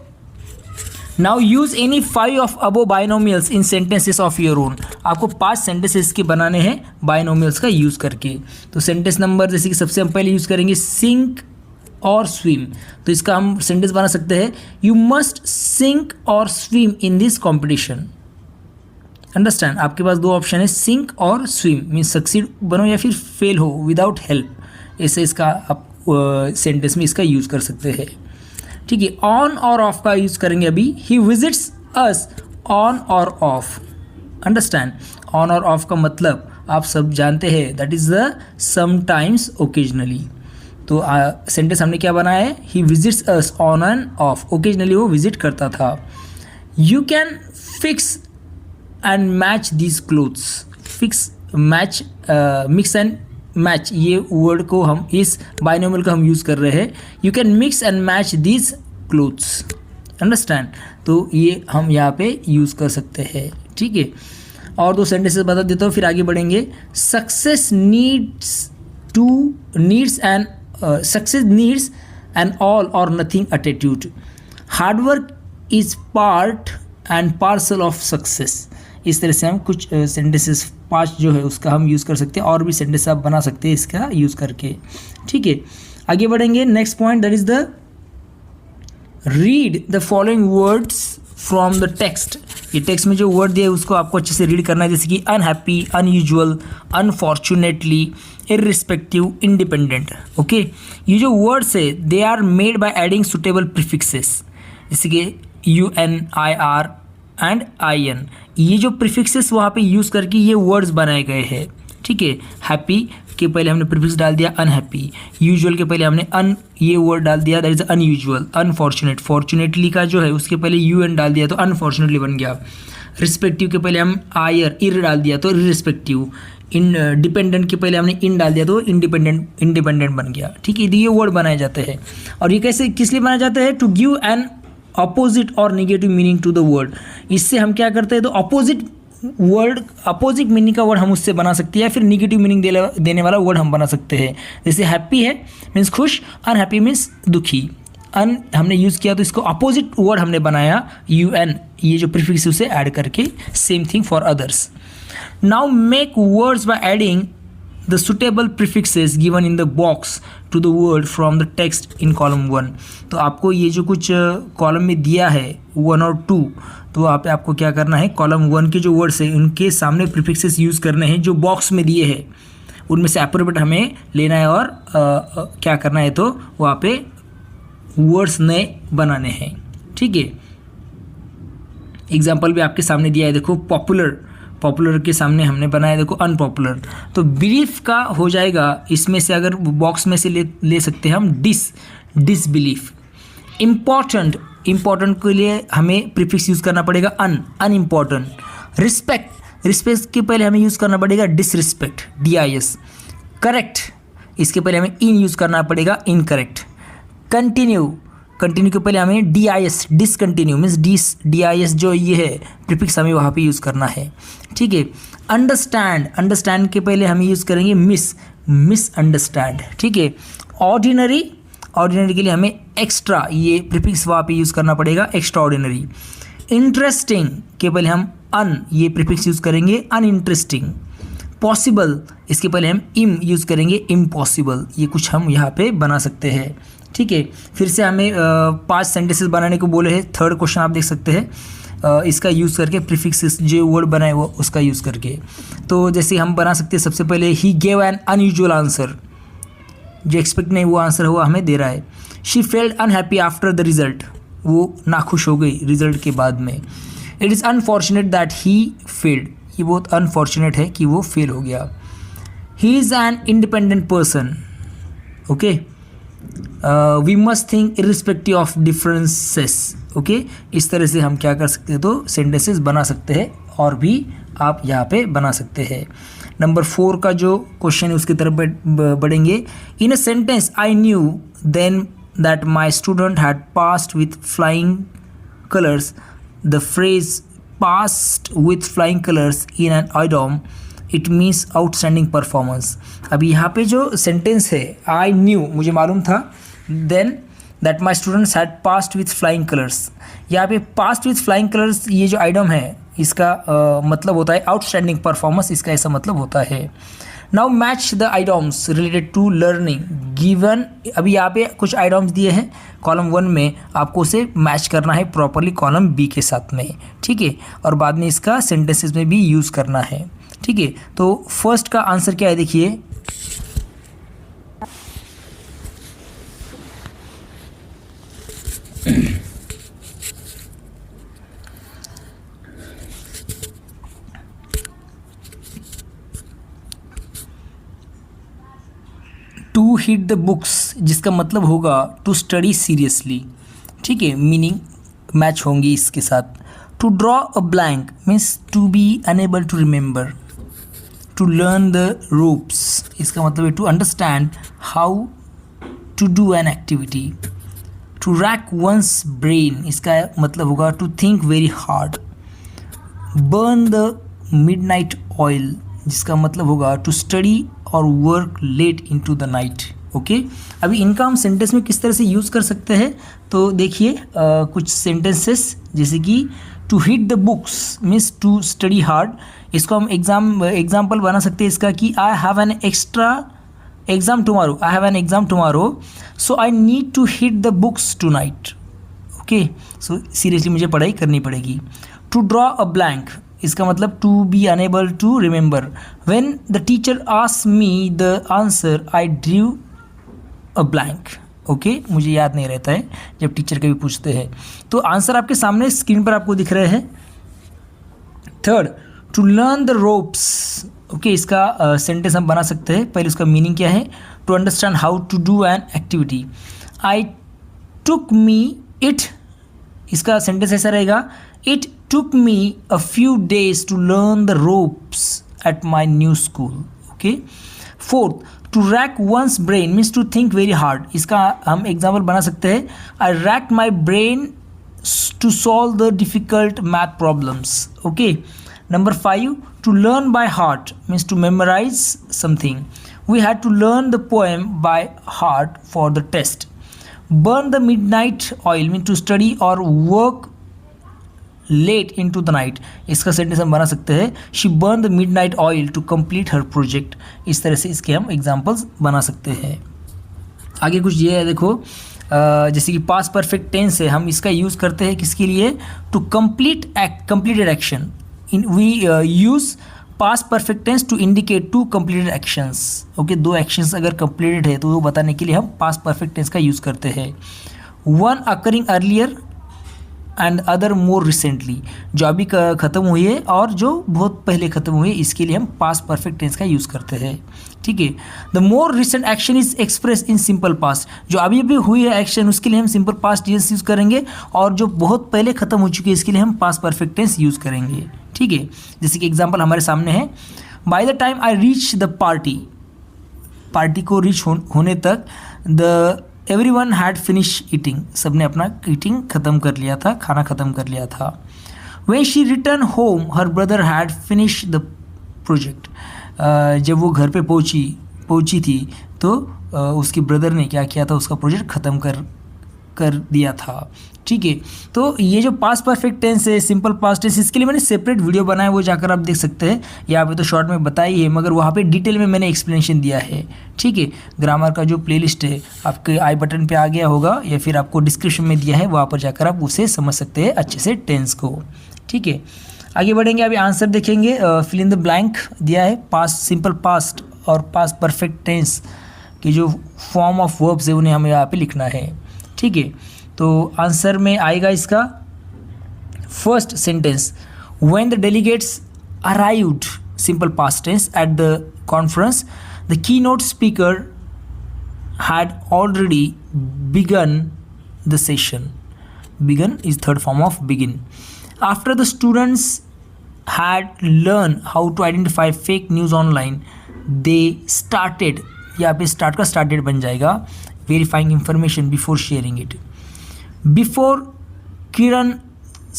now use any 5 of above binomials in sentences of your own. आपको 5 सेंटेंसेस के बनाने हैं बाइनोमियल्स का यूज़ करके। तो सेंटेंस नंबर जैसे कि सबसे हम पहले यूज़ करेंगे सिंक और स्विम, तो इसका हम सेंटेंस बना सकते हैं यू मस्ट सिंक और swim in this competition. Understand, आपके पास 2 ऑप्शन है सिंक और स्विम, मीन्स सक्सीड बनो या फिर फेल हो विदाउट हेल्प, ऐसे इसका आप सेंटेंस में इसका यूज़ कर सकते हैं। ठीक है, ऑन और ऑफ का यूज़ करेंगे अभी। ही विजिट्स अस ऑन और ऑफ। अंडरस्टैंड, ऑन और ऑफ का मतलब आप सब जानते हैं that is the sometimes occasionally. तो सेंटेंस हमने क्या बनाया है he visits us on and off, occasionally वो विजिट करता था। You can fix and match these clothes, fix match mix and match, ये वर्ड को हम इस बाइनोमियल का हम यूज़ कर रहे हैं। You can mix and match these clothes. Understand, तो ये हम यहाँ पे यूज़ कर सकते हैं। ठीक है, और 2 सेंटेंसेस बता देता हूँ फिर आगे बढ़ेंगे। Success needs an all or nothing attitude. Hard work is part and parcel of success. इस तरह से हम कुछ सेंटेंसेस 5 जो है उसका हम यूज़ कर सकते हैं, और भी सेंटेंस आप बना सकते हैं इसका यूज़ करके। ठीक है, आगे बढ़ेंगे। Next point that is the read the following words from the text. ये टेक्स्ट में जो वर्ड दिया है उसको आपको अच्छे से रीड करना है, जैसे कि unhappy, unusual, unfortunately, irrespective, independent. Okay, ये जो वर्ड्स है they are made by adding suitable prefixes, जैसे कि UN, IR एंड IN। ये जो प्रीफिक्सेस वहाँ पे यूज़ करके ये वर्ड्स बनाए गए हैं। ठीक है, हैप्पी के पहले हमने प्रीफिक्स डाल दिया अनहैप्पी, यूजुअल के पहले हमने ये वर्ड डाल दिया that is unusual, unfortunate, fortunately का जो है उसके पहले UN डाल दिया तो अनफॉर्चुनेटली बन गया। रिस्पेक्टिव के पहले हम इर डाल दिया तो इररिस्पेक्टिव। डिपेंडेंट के पहले हमने इन डाल दिया तो इंडिपेंडेंट बन गया। ठीक है, ये वर्ड बनाए जाते हैं। और ये कैसे किस लिए बनाए जाते हैं? To give an opposite or negative meaning to the word. इससे हम क्या करते हैं तो अपोजिट मीनिंग का वर्ड हम उससे बना सकते हैं, या फिर निगेटिव मीनिंग देने वाला वर्ड हम बना सकते हैं। जैसे हैप्पी है मीन्स खुश, अनहैप्पी मीन्स दुखी। हमने यूज़ किया तो इसको अपोजिट वर्ड हमने बनाया UN, ये जो प्रीफिक्स उसे ऐड करके। Same thing for others. Now make words by adding the suitable prefixes given in the box to the word from the text in column 1। तो आपको ये जो कुछ कॉलम में दिया है 1 और 2, तो वहाँ पे आपको क्या करना है कॉलम 1 के जो वर्ड्स हैं उनके सामने प्रीफिक्सेस यूज़ करने हैं जो बॉक्स में दिए हैं, उनमें से एप्रोप्रिएट हमें लेना है और क्या करना है तो वहाँ पे वर्ड्स नए बनाने हैं। ठीक है, एग्जाम्पल भी आपके सामने दिया है, देखो पॉपुलर के सामने हमने बनाया देखो अनपॉपुलर। तो बिलीफ का हो जाएगा इसमें से, अगर बॉक्स में से ले सकते हैं हम डिसबिलीफ। इम्पॉर्टेंट के लिए हमें प्रीफिक्स यूज़ करना पड़ेगा अनइम्पॉर्टेंट। रिस्पेक्ट के पहले हमें यूज़ करना पड़ेगा डिसरिस्पेक्ट, DIS। करेक्ट, इसके पहले हमें इन यूज़ करना पड़ेगा इनकरेक्ट। कंटिन्यू कंटिन्यू के पहले हमें D I S, discontinue means D I S जो ये है प्रीफिक्स हमें वहाँ पे यूज़ करना है, ठीक है। अंडरस्टैंड, अंडरस्टैंड के पहले हम यूज़ करेंगे मिस अंडरस्टैंड, ठीक है। ऑर्डिनरी, ऑर्डिनरी के लिए हमें एक्स्ट्रा ये प्रीफिक्स वहाँ पे यूज़ करना पड़ेगा, एक्स्ट्रा ऑर्डिनरी। इंटरेस्टिंग के पहले हम ये प्रीफिक्स यूज़ करेंगे, अनइंटरेस्टिंग। पॉसिबल, इसके पहले हम यूज़ करेंगे, इम्पॉसिबल। ये कुछ हम यहाँ पे बना सकते हैं, ठीक है। फिर से हमें 5 सेंटेंसेस बनाने को बोले हैं। थर्ड क्वेश्चन आप देख सकते हैं, इसका यूज़ करके प्रीफिक्स जो वर्ड बनाए वो उसका यूज़ करके। तो जैसे हम बना सकते हैं, सबसे पहले ही गेव एन अनयूजुअल आंसर, जो एक्सपेक्ट नहीं वो आंसर हुआ हमें दे रहा है। She felt unhappy after the result, वो नाखुश हो गई रिजल्ट के बाद में। It is unfortunate that he failed, ये बहुत अनफॉर्चुनेट है कि वो फेल हो गया। He is an independent person, okay. We must think irrespective of differences, okay. इस तरह से हम क्या कर सकते हैं, तो सेंटेंसेस बना सकते हैं, और भी आप यहाँ पे बना सकते हैं। नंबर 4 का जो क्वेश्चन है उसकी तरफ बढ़ेंगे। In a sentence I knew then that my student had passed with flying colours, the phrase passed with flying colours in an idiom, it means outstanding performance. अब यहाँ पे जो सेंटेंस है, आई न्यू मुझे मालूम था, then that my students had passed with flying colours, यहाँ पे पास्ड विथ फ्लाइंग कलर्स ये जो आइडम है इसका मतलब होता है आउटस्टैंडिंग परफॉर्मेंस, इसका ऐसा मतलब होता है। Now match the idioms related to learning given, अभी यहाँ पे कुछ आइडम्स दिए हैं कॉलम 1 में, आपको उसे मैच करना है प्रॉपरली कॉलम बी के साथ में, ठीक है। और बाद में इसका सेंटेंसेस में भी यूज़ करना है, ठीक है। तो फर्स्ट का आंसर क्या है, देखिए टू हीट द बुक्स, जिसका मतलब होगा टू स्टडी सीरियसली, ठीक है, मीनिंग मैच होंगी इसके साथ। To draw a blank means to be unable to remember. To learn the ropes, इसका मतलब है to understand how to do an activity. To rack one's brain, इसका मतलब होगा to think very hard. Burn the midnight oil, जिसका मतलब होगा to study और work late into the night, okay. अभी इनका हम सेंटेंस में किस तरह से यूज़ कर सकते हैं, तो देखिए कुछ सेंटेंसेस, जैसे कि to hit the books means to study hard, इसको हम एग्जाम्पल बना सकते हैं इसका कि I have an exam tomorrow, I have an exam tomorrow, so I need to hit the books tonight, okay. So seriously मुझे पढ़ाई करनी पड़ेगी। टू ड्रॉ अ ब्लैंक, इसका मतलब to be unable to remember. When the teacher asked me the answer I drew a blank, okay, मुझे याद नहीं रहता है जब टीचर कभी पूछते हैं। तो आंसर आपके सामने स्क्रीन पर आपको दिख रहे हैं। Third, to learn the ropes, okay, इसका सेंटेंस हम बना सकते हैं। पहले उसका मीनिंग क्या है, to understand how to do an activity. I took me it, इसका सेंटेंस ऐसा रहेगा, it took me a few days to learn the ropes at my new school, okay. Fourth, to rack one's brain means to think very hard, इसका हम example बना सकते हैं, I racked my brain to solve the difficult math problems, okay. Number 5, to learn by heart means to memorize something. We had to learn the poem by heart for the test. Burn the midnight oil means to study or work late in to the night, इसका sentence हम बना सकते हैं, she burn the midnight oil to complete her project. इस तरह से इसके हम एग्जाम्पल्स बना सकते हैं। आगे कुछ ये है, देखो जैसे कि पास्ट परफेक्ट टेंस है, हम इसका यूज़ करते हैं किसके लिए, two completed action. We use past perfect tense to indicate two completed actions, okay. 2 actions अगर कंप्लीटेड है तो वो बताने के लिए हम पास्ट परफेक्ट टेंस का यूज़ करते हैं। One occurring earlier and other more recently, जो अभी ख़त्म हुई है और जो बहुत पहले ख़त्म हुई है, इसके लिए हम पास्ट परफेक्ट टेंस का यूज़ करते हैं, ठीक है। The more recent action is express in simple past, जो अभी अभी हुई है एक्शन उसके लिए हम सिंपल पास्ट टेंस यूज़ करेंगे, और जो बहुत पहले ख़त्म हो चुकी है इसके लिए हम पास्ट परफेक्ट टेंस यूज़ करेंगे, ठीक है। जैसे कि एग्जाम्पल हमारे सामने है, by the time I reach the party को रीच होने तक the everyone had finish eating, सबने अपना ईटिंग ख़त्म कर लिया था, खाना ख़त्म कर लिया था। When she return home her brother had finish the project, जब वो घर पे पहुंची थी तो उसके ब्रदर ने क्या किया था, उसका प्रोजेक्ट ख़त्म कर दिया था। ठीक है, तो ये जो पास्ट परफेक्ट टेंस है, सिंपल पास्ट टेंस, इसके लिए मैंने सेपरेट वीडियो बनाया, वो जाकर आप देख सकते हैं। यहाँ पे तो शॉर्ट में बताई है, मगर वहाँ पे डिटेल में मैंने एक्सप्लेनेशन दिया है। ठीक है, ग्रामर का जो प्लेलिस्ट है आपके आई बटन पे आ गया होगा या फिर आपको डिस्क्रिप्शन में दिया है, वहाँ पर जाकर आप उसे समझ सकते हैं अच्छे से टेंस को। ठीक है, आगे बढ़ेंगे, अभी आंसर देखेंगे। फिल इन द ब्लैंक दिया है, पास्ट सिंपल पास्ट और पास्ट परफेक्ट टेंस की जो फॉर्म ऑफ वर्ब्स है उन्हें हमें यहाँ पे लिखना है। ठीक है, तो आंसर में आएगा इसका first sentence, when the delegates arrived, simple past tense, at the conference the key note speaker had already begun the session. Begun is third form of begin. After the students had learned how to identify fake news online, they started, यहाँ पे start का started बन जाएगा, verifying information before sharing it. Before Kiran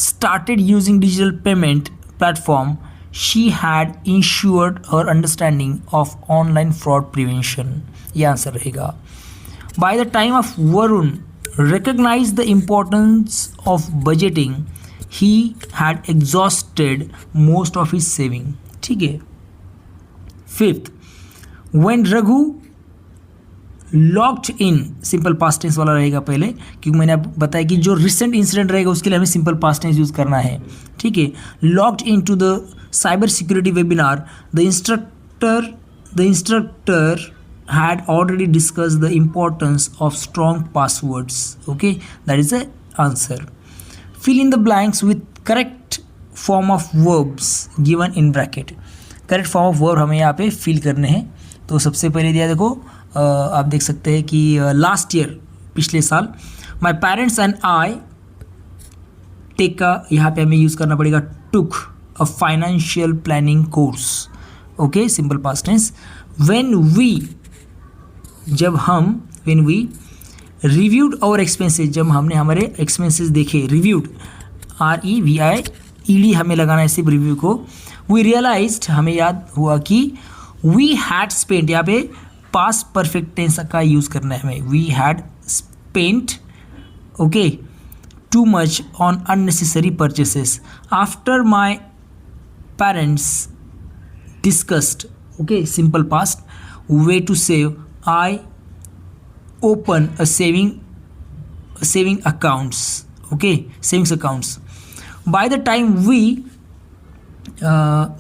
started using digital payment platform, she had ensured her understanding of online fraud prevention. ये answer रहेगा। By the time of Varun recognized the importance of budgeting, he had exhausted most of his saving. ठीक है। Fifth, when Raghu logged in, simple past tense वाला रहेगा पहले, क्योंकि मैंने आपको बताया कि जो रिसेंट इंसिडेंट रहेगा उसके लिए हमें सिंपल पास्ट टेंस यूज़ करना है। ठीक है, logged in to the cyber security webinar, the instructor had already discussed the importance of strong passwords. Okay, that is the answer. Fill in the blanks with correct form of verbs given in bracket. Correct form of verb हमें यहाँ पे fill करने हैं। तो सबसे पहले दिया देखो, आप देख सकते हैं कि लास्ट ईयर, पिछले साल, my parents and I take का यहाँ पे हमें यूज़ करना पड़ेगा took a financial planning course. Okay, simple past tense. When we, जब हम, when we reviewed our expenses, जब हमने हमारे एक्सपेंसेस देखे, रिव्यूड, REVIED हमें लगाना है सिर्फ रिव्यू को। वी रियलाइज्ड, हमें याद हुआ कि वी हैड स्पेंट, यहाँ पे पास्ट परफेक्ट टेंस का यूज़ करना है हमें। We had spent, okay, too much on unnecessary purchases after my parents discussed, okay, simple past, ways to save, I open a saving accounts, okay, savings accounts. By the time we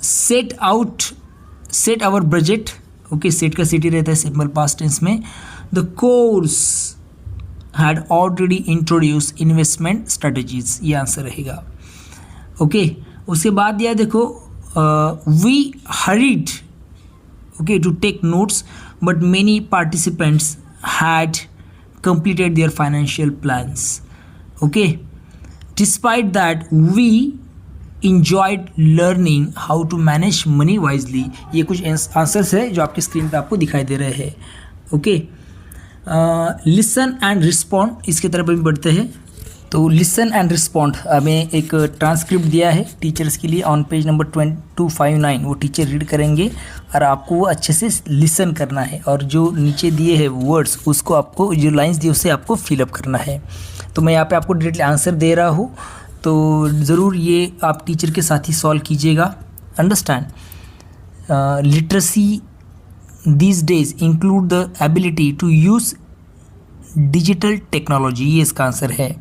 set our budget, okay, set का city रहता है simple past tense में, the course had already introduced investment strategies. ये answer रहेगा। Okay, उसके बाद दिया देखो, we hurried, okay, to take notes, but many participants had completed their financial plans. Okay, despite that we enjoyed learning how to manage money wisely. ये कुछ answers है जो आपकी स्क्रीन पे आपको दिखाई दे रहे हैं। ओके, लिसन एंड रिस्पॉन्ड, इसके तरफ हम बढ़ते हैं। तो लिसन एंड रिस्पॉन्ड, हमें एक ट्रांसक्रिप्ट दिया है टीचर्स के लिए ऑन पेज नंबर 259, वो टीचर रीड करेंगे और आपको वो अच्छे से लिसन करना है, और जो नीचे दिए हैं वर्ड्स उसको आपको, जो लाइंस दिए उससे आपको फिलअप करना है। तो मैं यहाँ पे आपको डायरेक्टली आंसर दे रहा हूँ, तो ज़रूर ये आप टीचर के साथ ही सॉल्व कीजिएगा। Understand, literacy these days include the ability to use digital technology, ये इसका आंसर है।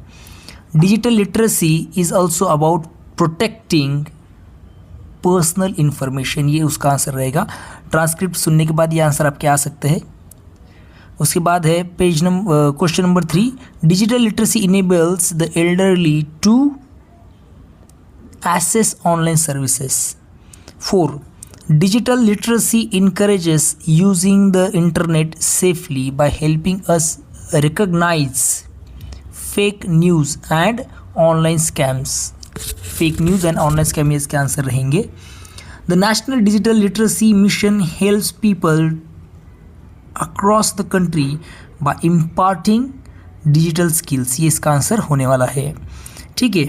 Digital literacy is also about protecting personal information, ये उसका आंसर रहेगा। ट्रांसक्रिप्ट सुनने के बाद ये आंसर आपके आ सकते हैं। उसके बाद है page number, question number 3, digital literacy enables the elderly to access online services. 4, digital literacy encourages using the internet safely by helping us recognize fake news and online scams. Fake news and online scam ये इसके answer रहेंगे। The national digital literacy mission helps people across the country bye imparting digital skills, ये इसका answer होने वाला है। ठीक है,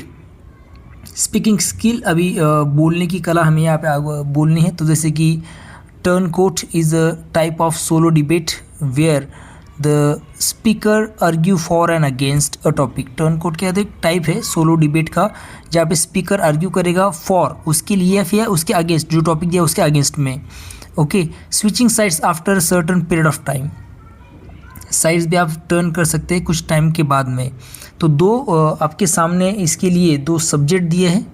स्पीकिंग स्किल, अभी बोलने की कला हमें यहाँ पे बोलनी है। तो जैसे कि turncoat is a type of solo debate where the speaker argue for and against a topic. Turncoat क्या है, एक टाइप है सोलो डिबेट का जहाँ पे स्पीकर आर्ग्यू करेगा फॉर, उसके लिए या फिर उसके अगेंस्ट, जो टॉपिक दिया उसके अगेंस्ट में। Okay, switching sides after certain period of time, sides भी आप टर्न कर सकते हैं कुछ टाइम के बाद में। तो दो आपके सामने इसके लिए दो सब्जेक्ट दिए हैं।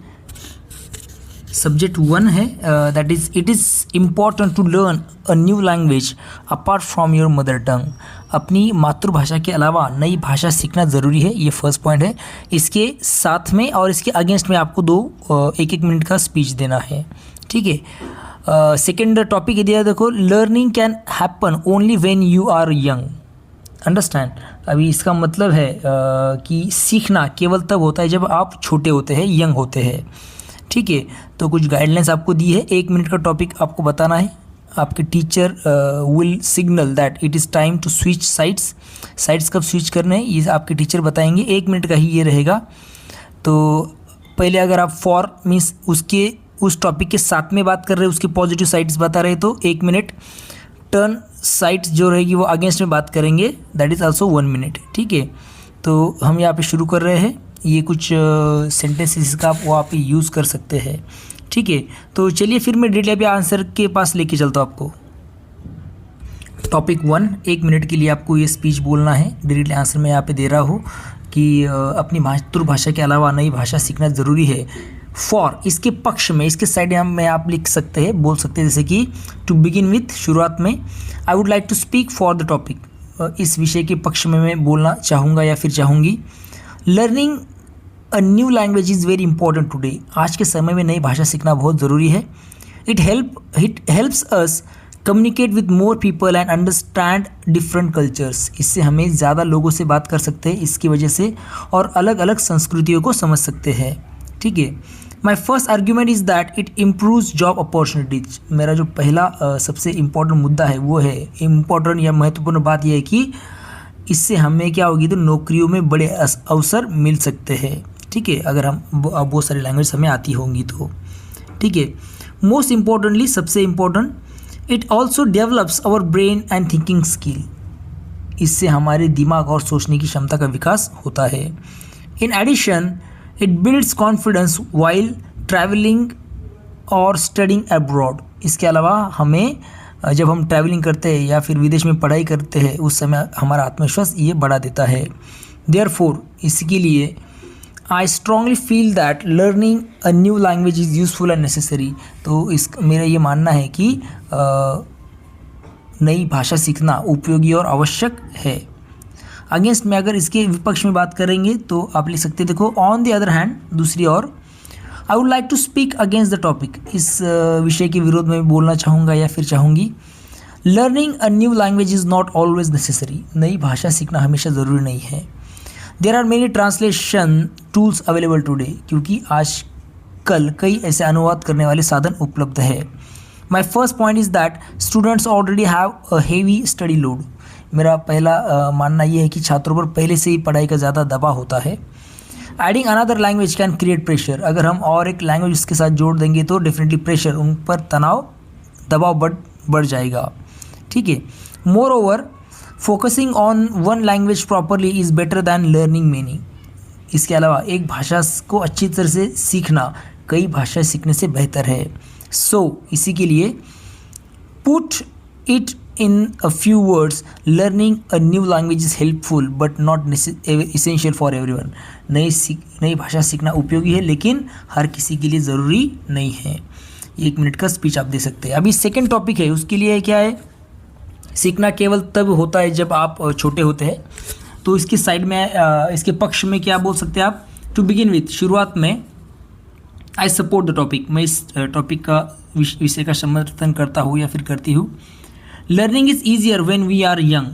सब्जेक्ट 1 है that is it is important to learn a new language apart from your mother tongue. अपनी मातृभाषा के अलावा नई भाषा सीखना ज़रूरी है, ये फर्स्ट पॉइंट है। इसके साथ में और इसके अगेंस्ट में आपको दो एक मिनट का स्पीच देना है। ठीक है, सेकेंड टॉपिक दिया, देखो, learning can happen only when you are young. Understand, अभी इसका मतलब है कि सीखना केवल तब होता है जब आप छोटे होते हैं, यंग होते हैं। ठीक है, तो कुछ गाइडलाइंस आपको दी है। 1 मिनट का टॉपिक आपको बताना है। आपके teacher will signal that it is time to switch sides. Sides कब स्विच करने हैं ये आपके टीचर बताएंगे। 1 मिनट का ही ये रहेगा। तो पहले अगर आप फॉर मीन्स उसके उस टॉपिक के साथ में बात कर रहे हैं, उसके पॉजिटिव साइड्स बता रहे, तो 1 मिनट। टर्न साइड्स जो रहेगी वो अगेंस्ट में बात करेंगे, दैट इज़ आल्सो 1 मिनट। ठीक है, तो हम यहाँ पे शुरू कर रहे हैं। ये कुछ सेंटेंसेस का आप वहाँ पे यूज़ कर सकते हैं। ठीक है, तो चलिए फिर मैं डायरेक्टली अभी आंसर के पास लेके चलता हूँ आपको। टॉपिक 1, 1 मिनट के लिए आपको ये स्पीच बोलना है। डायरेक्टली आंसर मैं यहाँ पे दे रहा हूँ कि अपनी मातृभाषा के अलावा नई भाषा सीखना ज़रूरी है। फॉर, इसके पक्ष में, इसके साइड में आप लिख सकते हैं, बोल सकते हैं, जैसे कि टू बिगिन विथ, शुरुआत में, I would like to speak for the topic, इस विषय के पक्ष में मैं बोलना चाहूँगा या फिर चाहूँगी। Learning a new language is very important today, आज के समय में नई भाषा सीखना बहुत ज़रूरी है। It helps us communicate with more people and understand different cultures, इससे हमें ज़्यादा लोगों से बात कर सकते हैं इसकी वजह से, और अलग अलग संस्कृतियों को समझ सकते हैं। ठीक है, my first argument is that it improves job opportunities. मेरा जो पहला सबसे इम्पोर्टेंट मुद्दा है वो है, इम्पोर्टेंट या महत्वपूर्ण बात यह है कि इससे हमें क्या होगी, तो नौकरियों में बड़े अवसर मिल सकते हैं। ठीक है, अगर हम बहुत सारी लैंग्वेज हमें आती होंगी तो। ठीक है, मोस्ट इम्पॉर्टेंटली, सबसे important, it also develops our brain and thinking skill, इससे हमारे दिमाग और सोचने की क्षमता का विकास होता है। In addition it builds confidence while travelling और स्टडिंग अब्रॉड, इसके अलावा हमें जब हम ट्रैवलिंग करते हैं या फिर विदेश में पढ़ाई करते हैं उस समय हमारा आत्मविश्वास ये बढ़ा देता है। देयरफॉर, इसके लिए I strongly feel that learning a new language is useful and necessary, तो मेरा ये मानना है कि नई भाषा सीखना उपयोगी और आवश्यक है। अगेंस्ट में अगर इसके विपक्ष में बात करेंगे तो आप लिख सकते हैं, देखो, ऑन द अदर हैंड, दूसरी ओर, I would like to speak against the topic, इस विषय के विरोध में बोलना चाहूँगा या फिर चाहूँगी। Learning a new language is not always necessary, नई भाषा सीखना हमेशा ज़रूरी नहीं है। There are many translation tools available today, क्योंकि आज कल कई ऐसे अनुवाद करने वाले साधन उपलब्ध है। माई first point is that students already have a heavy study load, मेरा पहला मानना ये है कि छात्रों पर पहले से ही पढ़ाई का ज़्यादा दबाव होता है। Adding another language can create pressure, अगर हम और एक लैंग्वेज इसके साथ जोड़ देंगे तो डेफिनेटली प्रेशर, उन पर दबाव बढ़ जाएगा। ठीक है, more over focusing on one language properly is better than learning many, इसके अलावा एक भाषा को अच्छी तरह से सीखना कई भाषाएं सीखने से बेहतर है। सो इसी के लिए put it in a few words, learning a new language is helpful but not essential for everyone, नई भाषा सीखना उपयोगी है लेकिन हर किसी के लिए ज़रूरी नहीं है। 1 मिनट का स्पीच आप दे सकते हैं। अभी सेकेंड टॉपिक है, उसके लिए क्या है, सीखना केवल तब होता है जब आप छोटे होते हैं, तो इसकी साइड में इसके पक्ष में क्या बोल सकते हैं आप, टू बिगिन विथ, शुरुआत में, आई सपोर्ट द टॉपिक, मैं इस टॉपिक का विषय का समर्थन करता हूँ या फिर करती हूँ। Learning is easier when we are young,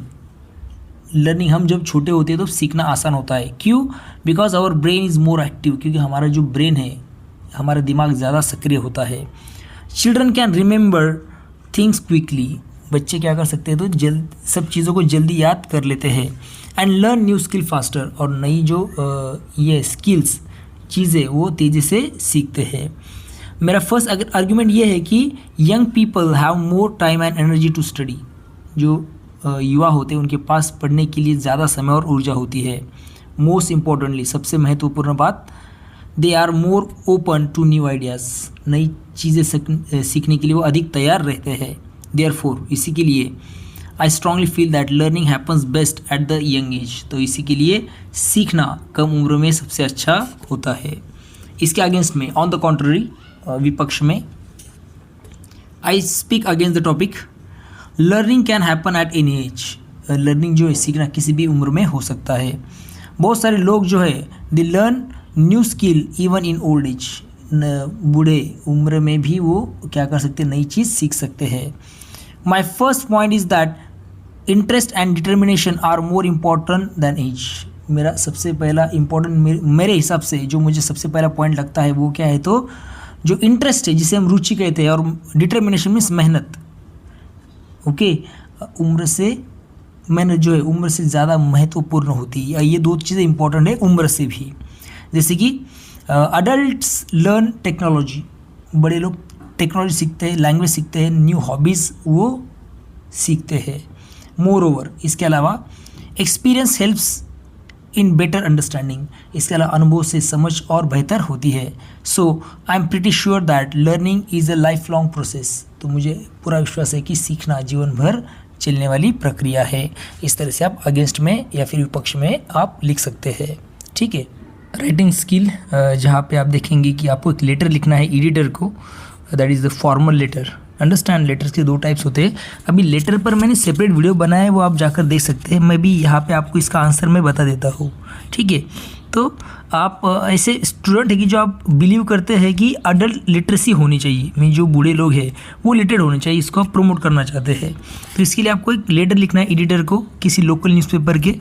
learning हम जब छोटे होते हैं तो सीखना आसान होता है। क्यों? Because our brain is more active, क्योंकि हमारा जो ब्रेन है, हमारा दिमाग ज़्यादा सक्रिय होता है। Children can remember things quickly, बच्चे क्या कर सकते हैं तो जल्द सब चीज़ों को जल्दी याद कर लेते हैं। And learn new skill faster, और नई जो ये स्किल्स चीज़ें वो तेज़ी से सीखते हैं। मेरा फर्स्ट आर्ग्यूमेंट ये है कि young people have more time and energy to study. जो युवा होते हैं उनके पास पढ़ने के लिए ज़्यादा समय और ऊर्जा होती है। मोस्ट इम्पॉर्टेंटली, सबसे महत्वपूर्ण बात, they are more open to new ideas. नई चीज़ें सीखने के लिए वो अधिक तैयार रहते हैं। देयरफॉर, इसी के लिए I strongly feel that learning happens best at the young age. तो इसी के लिए सीखना कम उम्र में सबसे अच्छा होता है। इसके अगेंस्ट में, ऑन द कॉन्ट्ररी, विपक्ष में, I speak against the topic learning can happen at any as. Learning जो है, सीखना किसी भी उम्र में हो सकता है। बहुत सारे लोग जो है they learn new skill even in old age. बूढ़े उम्र में भी वो क्या कर सकते हैं, नई चीज़ सीख सकते हैं। My first point is that interest and determination are more important than age. मेरा सबसे पहला इम्पॉर्टेंट, मेरे हिसाब से जो मुझे सबसे पहला पॉइंट लगता है वो क्या है, तो जो इंटरेस्ट है जिसे हम रुचि कहते हैं, और डिटर्मिनेशन मीन्स मेहनत। ओके, उम्र से मेहनत जो है उम्र से ज़्यादा महत्वपूर्ण होती है। ये दो चीज़ें इंपॉर्टेंट है उम्र से भी। जैसे कि अडल्ट्स लर्न टेक्नोलॉजी, बड़े लोग टेक्नोलॉजी सीखते हैं, लैंग्वेज सीखते हैं, न्यू हॉबीज़ वो सीखते हैं। मोर ओवर, इसके अलावा experience helps in better understanding. इसके अलावा अनुभव से समझ और बेहतर होती है। So I am pretty sure that learning is a lifelong process. तो मुझे पूरा विश्वास है कि सीखना जीवन भर चलने वाली प्रक्रिया है। इस तरह से आप अगेंस्ट में या फिर विपक्ष में आप लिख सकते हैं। ठीक है। राइटिंग स्किल, जहाँ पे आप देखेंगे कि आपको एक लेटर लिखना है एडिटर को, that is the formal letter. Understand, letters के दो टाइप्स होते हैं। अभी लेटर पर मैंने सेपरेट वीडियो बनाया है, वो आप जाकर देख सकते हैं। मैं भी यहाँ पे आपको इसका आंसर मैं बता देता हूँ। ठीक है। तो आप ऐसे स्टूडेंट है कि जो आप बिलीव करते हैं कि अडल्ट लिटरेसी होनी चाहिए, मीन जो बूढ़े लोग हैं वो लिटरेट होने चाहिए, इसको आप प्रमोट करना चाहते हैं। तो इसके लिए आपको एक लेटर लिखना है एडिटर को, किसी लोकल न्यूज़पेपर के,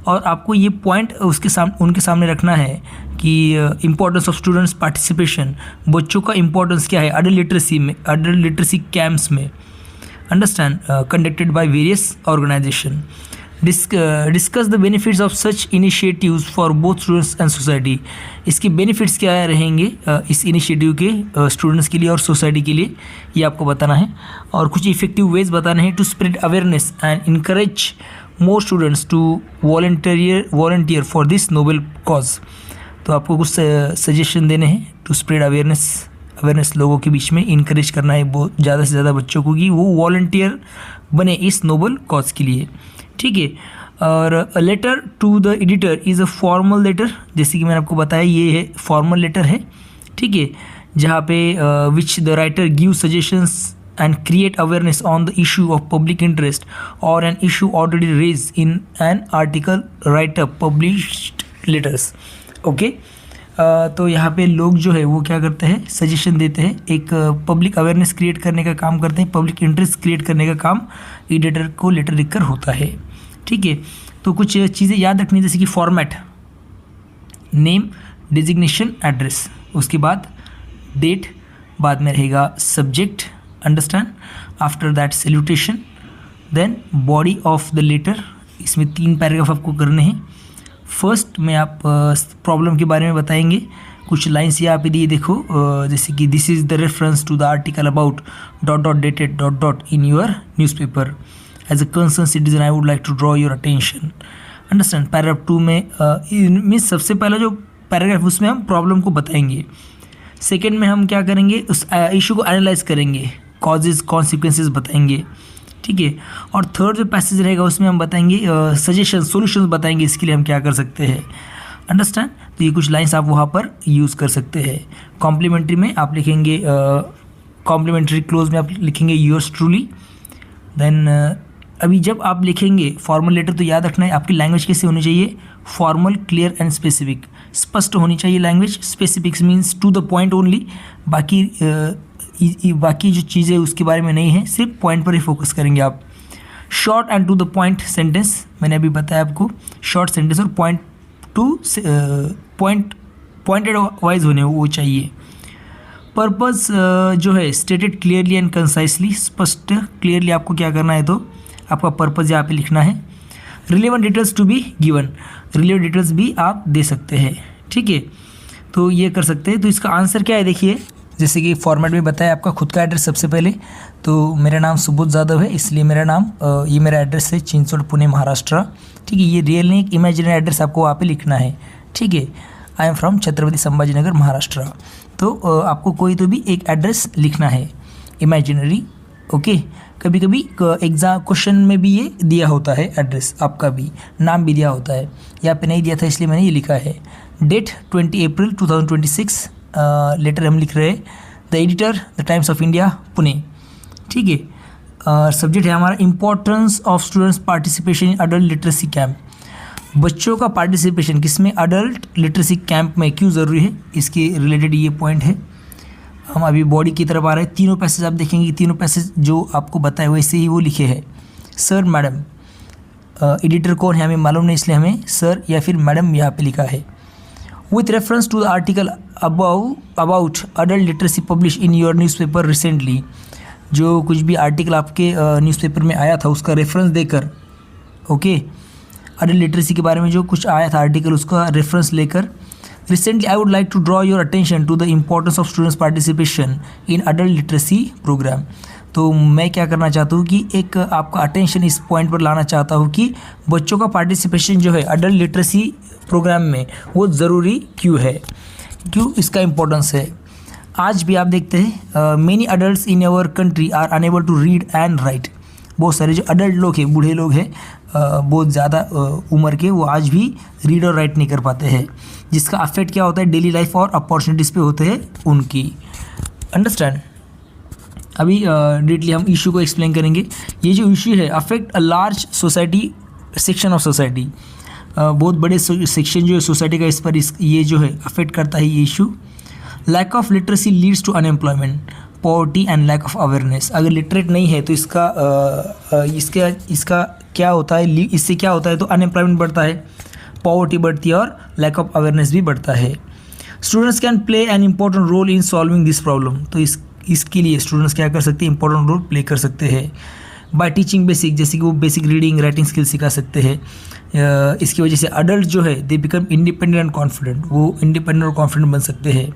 और आपको ये पॉइंट उनके सामने रखना है कि इम्पोर्टेंस ऑफ स्टूडेंट्स पार्टिसिपेशन, बच्चों का इम्पोर्टेंस क्या है अडल्ट लिटरेसी में, अडल्ट लिटरेसी कैंप्स में। Understand, conducted by various organisation. Discuss the benefits of such initiatives for both students and society. इसके बेनिफिट्स क्या रहेंगे इस इनिशिएटिव के स्टूडेंट्स के लिए और सोसाइटी के लिए, ये आपको बताना है। और कुछ इफेक्टिव वेज बताने हैं to spread awareness and encourage more students to volunteer for this noble cause. तो आपको कुछ सजेशन देने हैं टू स्प्रेड अवेयरनेस लोगों के बीच में इनकरेज करना है बहुत ज़्यादा से ज़्यादा बच्चों को कि वो वॉलंटियर बने इस नोबल कॉज के लिए। ठीक है। और letter to the editor is a formal letter, जैसे कि मैंने आपको बताया ये है फॉर्मल लेटर है। ठीक है। जहाँ पे which the writer give suggestions and create awareness on the issue of public interest or an issue already raised in an article write-up published letters. Okay, तो यहाँ पे लोग जो है वो क्या करते हैं, सजेशन देते हैं, एक पब्लिक अवेयरनेस क्रिएट करने का काम करते हैं, पब्लिक इंटरेस्ट क्रिएट करने का काम एडिटर को लेटर लिखकर होता है। ठीक है। तो कुछ चीज़ें याद रखनी, जैसे कि फॉर्मेट, नेम, डिजिग्नेशन, एड्रेस, उसके बाद डेट, बाद में रहेगा subject, understand, after that salutation, then body of the letter. इसमें 3 पैराग्राफ आपको करने हैं। फर्स्ट में आप प्रॉब्लम के बारे में बताएंगे, कुछ लाइन्स यहाँ पे दिए देखो, जैसे कि this is the reference to the article about dot dot dated dot dot in your newspaper, as a concern citizen I would like to draw your attention. Understand. Paragraph 2 में मीन्स सबसे पहला जो पैराग्राफ उसमें हम problem को बताएंगे। Second में हम क्या करेंगे, उस इशू को एनालाइज करेंगे, कॉजेज कॉन्सिक्वेंसेज बताएंगे। ठीक है। और थर्ड जो पैसेज रहेगा उसमें हम बताएंगे सजेशन, सॉल्यूशंस बताएंगे, इसके लिए हम क्या कर सकते हैं। अंडरस्टैंड। तो ये कुछ लाइंस आप वहाँ पर यूज़ कर सकते हैं। कॉम्प्लीमेंट्री में आप लिखेंगे, कॉम्प्लीमेंट्री क्लोज में आप लिखेंगे योर्स ट्रूली। देन अभी जब आप लिखेंगे फॉर्मल लेटर, तो याद रखना है आपकी लैंग्वेज कैसे होनी चाहिए, फॉर्मल, क्लियर एंड स्पेसिफिक। स्पष्ट होनी चाहिए language, specific means to the point only, बाकी जो चीज़ें उसके बारे में नहीं है, सिर्फ पॉइंट पर ही फोकस करेंगे आप। Short and to the point sentence, मैंने अभी बताया आपको, शॉर्ट सेंटेंस और पॉइंटेड वाइज होने वो चाहिए। पर्पस जो है स्टेटेड क्लियरली एंड कंसाइसली, स्पष्ट क्लियरली आपको क्या करना है, तो आपका पर्पस यहाँ पे लिखना है। Relevant details to be given, relevant details भी आप दे सकते हैं, ठीक है, तो ये कर सकते हैं। तो इसका आंसर क्या है, देखिए जैसे कि फॉर्मेट में बताया आपका खुद का एड्रेस सबसे पहले, तो मेरा नाम सुबोध जाधव है, इसलिए मेरा नाम ये मेरा एड्रेस है चिंचवड पुणे महाराष्ट्र, ठीक है। ये रियल नहीं, एक इमेजिनरी एड्रेस आपको वहाँ पे लिखना है, ठीक है। I am from Chhatrapati Sambhajinagar Maharashtra, तो आपको कोई तो भी एक एड्रेस लिखना है इमेजिनरी, ओके। कभी कभी एग्जाम क्वेश्चन में भी ये दिया होता है एड्रेस, आपका भी नाम भी दिया होता है, यहाँ पे नहीं दिया था इसलिए मैंने ये लिखा है। डेट 20 अप्रैल 2026, लेटर हम लिख रहे हैं, the editor the times of India Pune, ठीक है। सब्जेक्ट है हमारा importance of students participation in adult literacy camp, बच्चों का पार्टिसिपेशन किसमें, अडल्ट लिटरेसी कैंप में क्यों ज़रूरी है, इसके रिलेटेड ये पॉइंट है। हम अभी बॉडी की तरफ आ रहे हैं, तीनों पैसेज आप देखेंगे, तीनों पैसेज जो आपको बताए वैसे ही वो लिखे हैं, सर मैडम। एडिटर कौन है हमें मालूम नहीं, इसलिए हमें सर या फिर मैडम यहाँ पे लिखा है। With reference to the article about adult literacy publish in your newspaper recently, जो कुछ भी आर्टिकल आपके न्यूज़पेपर में आया था उसका रेफरेंस देकर, ओके, अडल्ट लिटरेसी के बारे में जो कुछ आया था आर्टिकल उसका रेफरेंस लेकर, recently I would like to draw your attention to the importance of students participation in adult literacy programme. तो मैं क्या करना चाहता हूँ कि एक आपका अटेंशन इस पॉइंट पर लाना चाहता हूँ कि बच्चों का पार्टिसिपेशन जो है अडल्ट लिटरेसी प्रोग्राम में वो ज़रूरी क्यों है, क्यों इसका इम्पोर्टेंस है। आज भी आप देखते हैं many adults in our country are unable to read and write, बहुत सारे जो अडल्ट लोग हैं, बूढ़े लोग हैं, बहुत ज़्यादा उम्र के, वो आज भी रीड और राइट नहीं कर पाते हैं, जिसका अफेक्ट क्या होता है डेली लाइफ और अपॉर्चुनिटीज़ पे होते हैं उनकी। अंडरस्टैंड। अभी डिटेली हम इशू को एक्सप्लेन करेंगे। ये जो इशू है affect a large society, section of society, बहुत बड़े सेक्शन जो है सोसाइटी का इस पर ये जो है अफेक्ट करता है ये issue. Lack of literacy leads to unemployment, poverty and lack of awareness. अगर लिटरेट नहीं है तो इसका क्या होता है, इससे क्या होता है, तो अनएम्प्लॉयमेंट बढ़ता है, पॉवर्टी बढ़ती है और लैक ऑफ अवेयरनेस भी बढ़ता है। Students can play an important role in solving this problem, तो इसके लिए स्टूडेंट्स क्या कर सकते हैं, इंपॉर्टेंट रोल प्ले कर सकते हैं। बाय टीचिंग बेसिक, जैसे कि वो बेसिक रीडिंग राइटिंग स्किल सिखा सकते हैं। इसकी वजह से अडल्ट जो है they become independent and confident, वो इंडिपेंडेंट और कॉन्फिडेंट बन सकते हैं।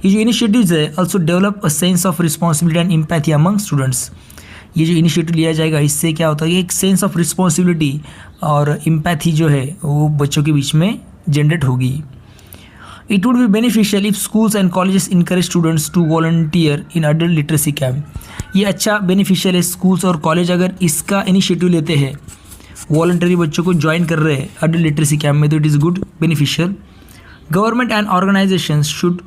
ये जो इनिशिएटिव्स है also develop a sense of responsibility and empathy among students. ये जो इनिशिएटिव लिया जाएगा इससे क्या होता है, एक सेंस ऑफ रिस्पॉन्सिबिलिटी और एम्पैथी जो है वो बच्चों के बीच में जनरेट होगी। It would be beneficial if schools and colleges encourage students to volunteer in adult literacy camp. ये अच्छा बेनिफिशियल है, स्कूल्स और कॉलेज अगर इसका इनिशिएटिव लेते हैं, वॉलंटरी बच्चों को ज्वाइन कर रहे हैं अडल्ट लिटरेसी कैंप में, तो it is good beneficial. Government and organisations should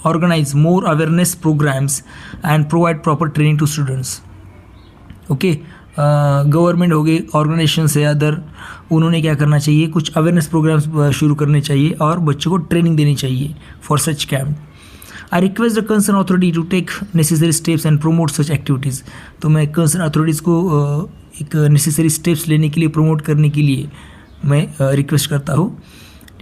organise more awareness programmes and provide proper training to students. Okay, government हो गए, ऑर्गेनाइजेशंस है अदर, उन्होंने क्या करना चाहिए, कुछ अवेयरनेस प्रोग्राम्स शुरू करने चाहिए और बच्चों को ट्रेनिंग देनी चाहिए for such camp. I request the concern authority to take necessary steps and promote such activities. तो मैं कंसर्न अथॉरिटीज़ को एक नेसेसरी स्टेप्स लेने के लिए, प्रमोट करने के लिए मैं रिक्वेस्ट करता हूँ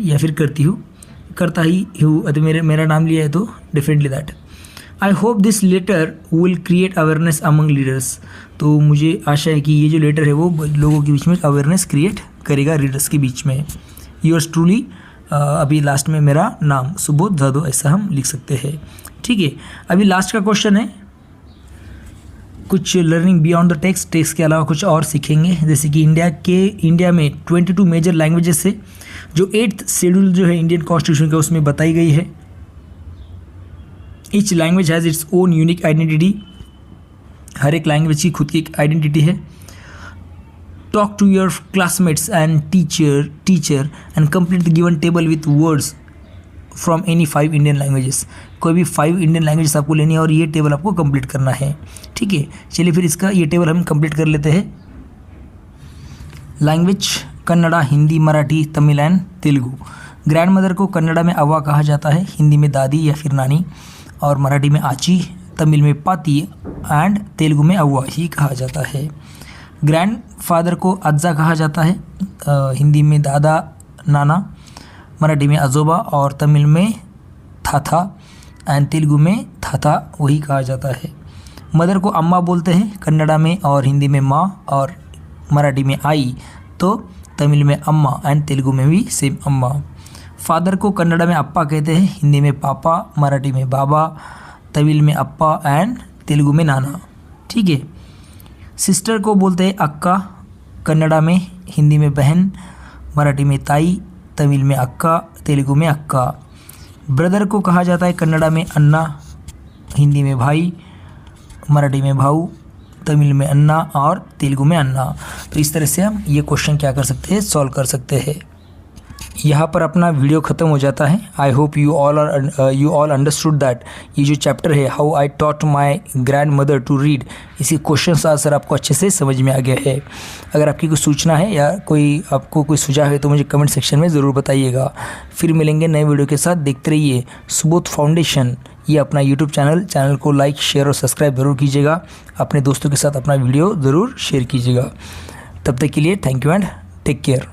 या फिर करता ही हूँ। अगर मेरा नाम लिया है तो definitely that. I hope this letter will create awareness among leaders. तो मुझे आशा है कि ये जो लेटर है वो लोगों के बीच में अवेयरनेस क्रिएट करेगा, रीडर्स के बीच में। योर्स ट्रूली, अभी लास्ट में मेरा नाम सुबोध जाधव ऐसा हम लिख सकते हैं, ठीक है। अभी लास्ट का क्वेश्चन है, कुछ learning beyond the text, text के अलावा कुछ और सीखेंगे। जैसे कि इंडिया में 22 मेजर लैंग्वेजेस है, जो 8th शेड्यूल जो है इंडियन कॉन्स्टिट्यूशन का उसमें बताई गई है। Each language has its own unique identity, हर एक लैंग्वेज की खुद की एक आइडेंटिटी है। Talk to your classmates and teacher and complete the given table with words from any 5 Indian languages. कोई भी 5 इंडियन लैंग्वेजेस आपको लेनी है और ये टेबल आपको कंप्लीट करना है, ठीक है। चलिए फिर इसका ये टेबल हम कंप्लीट कर लेते हैं। Language Kannada, Hindi, Marathi, Tamil and Telugu. Grand mother को कन्नड़ा में अव्वा कहा जाता है, हिंदी में दादी या फिर नानी, और मराठी में आची, तमिल में पाती एंड तेलुगु में अव्वा ही कहा जाता है। ग्रैंड फादर को अज्जा कहा जाता है, हिंदी में दादा नाना, मराठी में अजोबा और तमिल में थाथा एंड तेलुगु में थाता वही कहा जाता है। मदर को अम्मा बोलते हैं कन्नड़ा में और हिंदी में माँ और मराठी में आई, तो तमिल में अम्मा एंड तेलुगु में भी सेम अम्मा। फादर को कन्नड़ा में अप्पा कहते हैं, हिंदी में पापा, मराठी में बाबा, तमिल में अप्पा एंड तेलुगु में नाना। ठीक है। सिस्टर को बोलते हैं अक्का, कन्नड़ा में, हिंदी में बहन, मराठी में ताई, तमिल में अक्का, तेलुगु में अक्का। ब्रदर को कहा जाता है कन्नड़ा में अन्ना, हिंदी में भाई, मराठी में भाऊ, तमिल में अन्ना और तेलुगु में अन्ना। तो इस तरह से हम ये क्वेश्चन क्या कर सकते हैं, सॉल्व कर सकते हैं। यहाँ पर अपना वीडियो ख़त्म हो जाता है। I hope you all understood that ये जो चैप्टर है how I taught my grand mother to read, इसी क्वेश्चन आंसर आपको अच्छे से समझ में आ गया है। अगर आपकी कोई सूचना है या आपको कोई सुझाव है तो मुझे कमेंट सेक्शन में ज़रूर बताइएगा। फिर मिलेंगे नए वीडियो के साथ। देखते रहिए सुबोध फाउंडेशन, ये अपना यूट्यूब चैनल को लाइक, शेयर और सब्सक्राइब ज़रूर कीजिएगा। अपने दोस्तों के साथ अपना वीडियो ज़रूर शेयर कीजिएगा। तब तक के लिए thank you and take care.